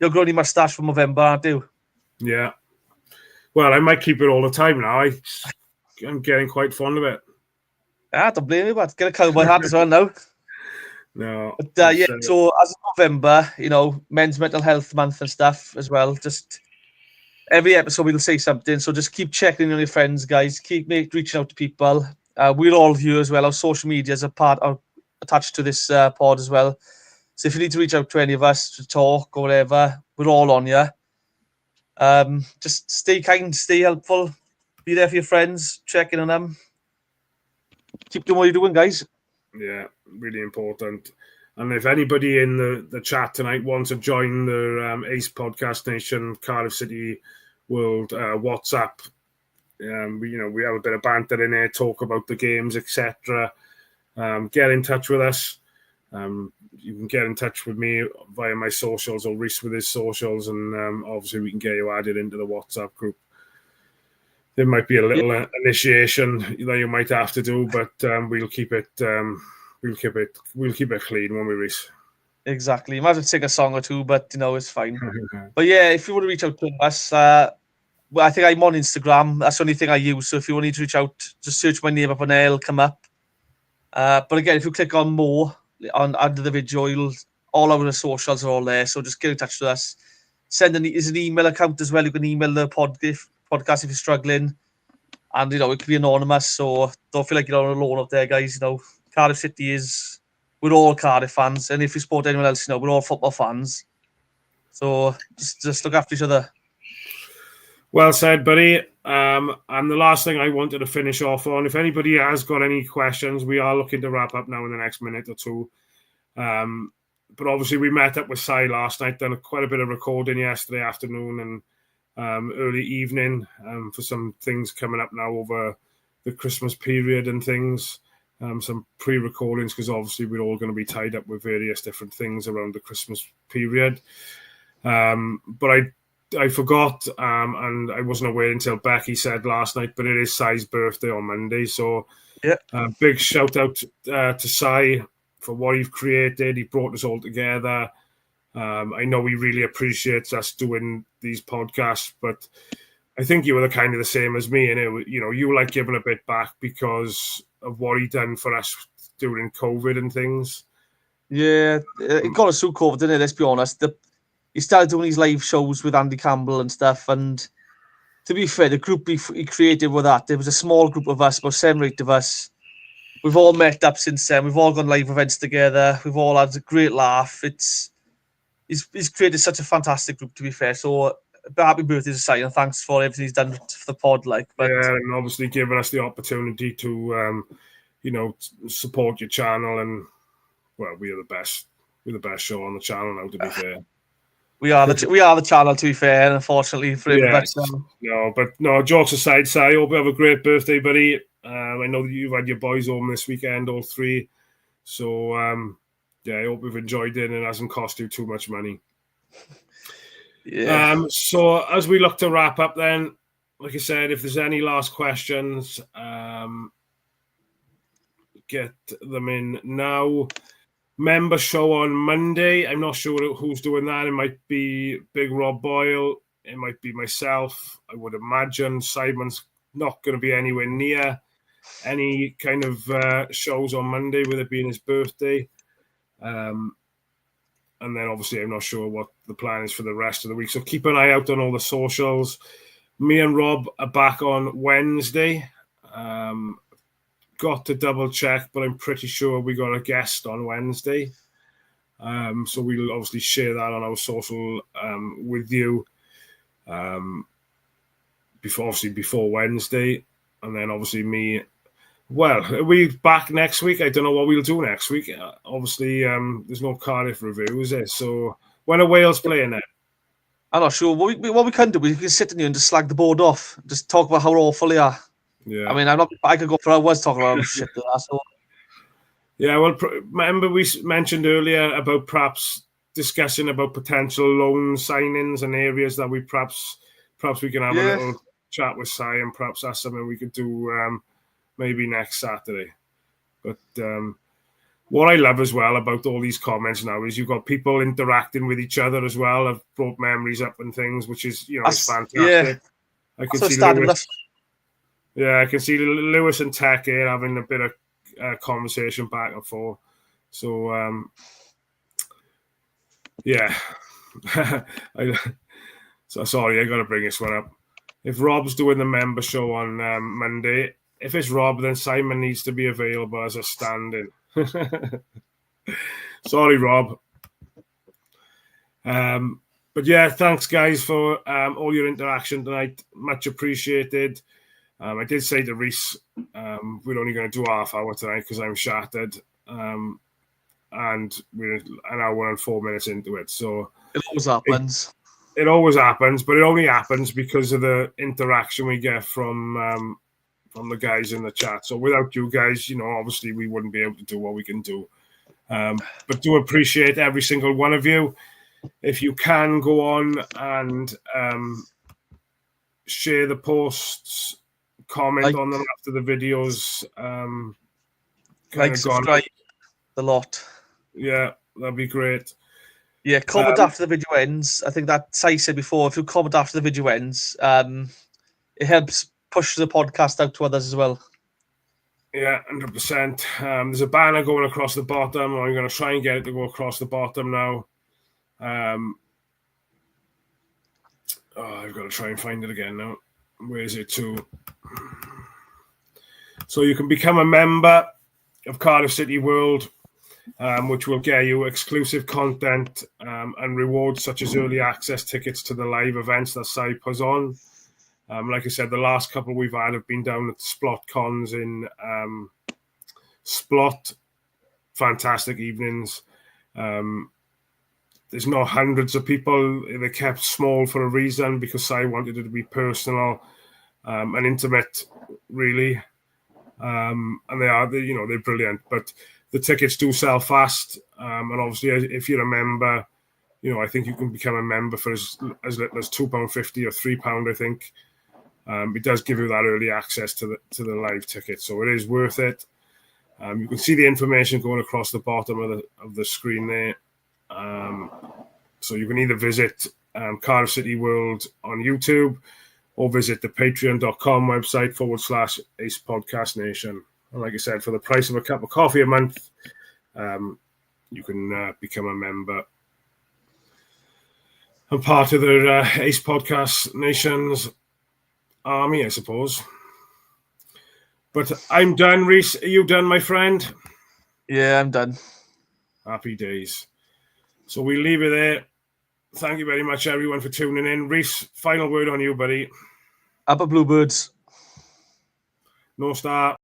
growing your moustache for November, aren't you? Yeah. Well, I might keep it all the time now. I'm getting quite fond of it. Don't blame you, but get a cowboy hat as well now. No. But so as of November, Men's Mental Health Month and stuff as well. Just every episode we'll say something. So just keep checking in on your friends, guys. Keep reaching out to people. We're all here as well. Our social medias are attached to this pod as well. So if you need to reach out to any of us to talk or whatever, we're all on here. Just stay kind, stay helpful, be there for your friends, check in on them. Keep doing what you're doing, guys. Yeah, really important. And if anybody in the chat tonight wants to join the Ace Podcast Nation Cardiff City World WhatsApp, we have a bit of banter in there, talk about the games, etc. Get in touch with us. You can get in touch with me via my socials or Rhys with his socials, and obviously we can get you added into the WhatsApp group. There might be a little initiation that you might have to do, but we'll keep it clean when we Rhys. Exactly. You might have to sing a song or two, but it's fine. But yeah, if you want to reach out to us, I think I'm on Instagram. That's the only thing I use. So if you want to reach out, just search my name up on there, it'll come up. But again, if you click on more under the video, all our socials are all there. So just get in touch with us. There's an email account as well. You can email the podcast if you're struggling. And, it can be anonymous. So don't feel like you're on alone up there, guys. Cardiff City we're all Cardiff fans. And if you support anyone else, we're all football fans. So just look after each other. Well said, buddy. And the last thing I wanted to finish off on, if anybody has got any questions, we are looking to wrap up now in the next minute or two. But obviously we met up with Si last night, done quite a bit of recording yesterday afternoon and early evening for some things coming up now over the Christmas period and things. Some pre-recordings because obviously we're all going to be tied up with various different things around the Christmas period. But I forgot, and I wasn't aware until Becky said last night, but it is Si's birthday on Monday. So big shout out to Si for what you've created. He brought us all together. I know he really appreciates us doing these podcasts, but I think you were kind of the same as me. And you like giving a bit back because of what he done for us during COVID and things. Yeah, it got us through COVID, didn't it? Let's be honest. He started doing his live shows with Andy Campbell and stuff. And to be fair, the group he created with that, there was a small group of us, about 7 or 8 of us. We've all met up since then. We've all gone live events together. We've all had a great laugh. He's created such a fantastic group, to be fair. So happy birthday to Si, and thanks for everything he's done for the pod. And obviously giving us the opportunity to, support your channel. And well, we're the best show on the channel now, to be fair. We are the channel, to be fair, and unfortunately for everybody. No, jokes aside, Si, I hope you have a great birthday, buddy. I know that you've had your boys home this weekend, all 3. So, I hope you've enjoyed it and it hasn't cost you too much money. Yeah. So, as we look to wrap up then, like I said, if there's any last questions, get them in now. Member show on Monday. I'm not sure who's doing that. It might be Big Rob Boyle. It might be myself. I would imagine Simon's not going to be anywhere near any kind of shows on Monday with it being his birthday. And then obviously I'm not sure what the plan is for the rest of the week. So keep an eye out on all the socials. Me and Rob are back on Wednesday. Got to double check, but I'm pretty sure we got a guest on Wednesday. So we'll obviously share that on our social with you before Wednesday. And then obviously me. Well, are we back next week? I don't know what we'll do next week. Obviously, there's no Cardiff review, is there? So when are Wales playing it? I'm not sure. What we can do, we can sit in here and just slag the board off. Just talk about how awful they are. Yeah. I mean, I could go for hours talking about shit like that. So. Yeah, well, remember we mentioned earlier about perhaps discussing about potential loan signings and areas that we perhaps we can have a little chat with Si, and perhaps that's something we could do maybe next Saturday. But what I love as well about all these comments now is you've got people interacting with each other as well. I've brought memories up and things, which is it's fantastic. Yeah. I can see Lewis. Yeah, I can see Lewis and Tech here having a bit of conversation back and forth. So, so sorry, I got to bring this one up. If Rob's doing the member show on Monday, if it's Rob, then Simon needs to be available as a stand-in. Sorry, Rob. But yeah, thanks guys for all your interaction tonight. Much appreciated. I did say to Rhys, we're only going to do half hour tonight because I'm shattered. And we're an hour and 4 minutes into it. So it always happens. It always happens, but it only happens because of the interaction we get from the guys in the chat. So without you guys, obviously we wouldn't be able to do what we can do. But do appreciate every single one of you. If you can go on and share the posts, comment on them after the videos. Subscribe the lot. Yeah, that'd be great. Yeah, comment after the video ends. I think that I said before, if you comment after the video ends, it helps push the podcast out to others as well. Yeah, 100%. There's a banner going across the bottom. I'm going to try and get it to go across the bottom now. I've got to try and find it again now. Where is it to? So you can become a member of Cardiff City World, which will get you exclusive content and rewards such as early access tickets to the live events that Si puts on. Like I said, the last couple we've had have been down at Splot Cons in Splot. Fantastic evenings. There's not hundreds of people. They're kept small for a reason because I wanted it to be personal and intimate, really. And they're brilliant. But the tickets do sell fast. And obviously, if you're a member, I think you can become a member for as little as £2.50 or £3, I think. It does give you that early access to the live ticket, so it is worth it. You can see the information going across the bottom of the screen there. So you can either visit Cardiff City World on YouTube or visit the patreon.com website /Ace Podcast Nation. And like I said, for the price of a cup of coffee a month, you can become a member and part of the Ace Podcast Nation's army, I suppose. But I'm done, Rhys. Are you done, my friend? Yeah, I'm done. Happy days. So we leave it there. Thank you very much, everyone, for tuning in. Rhys, final word on you, buddy. Up a Bluebirds. No start.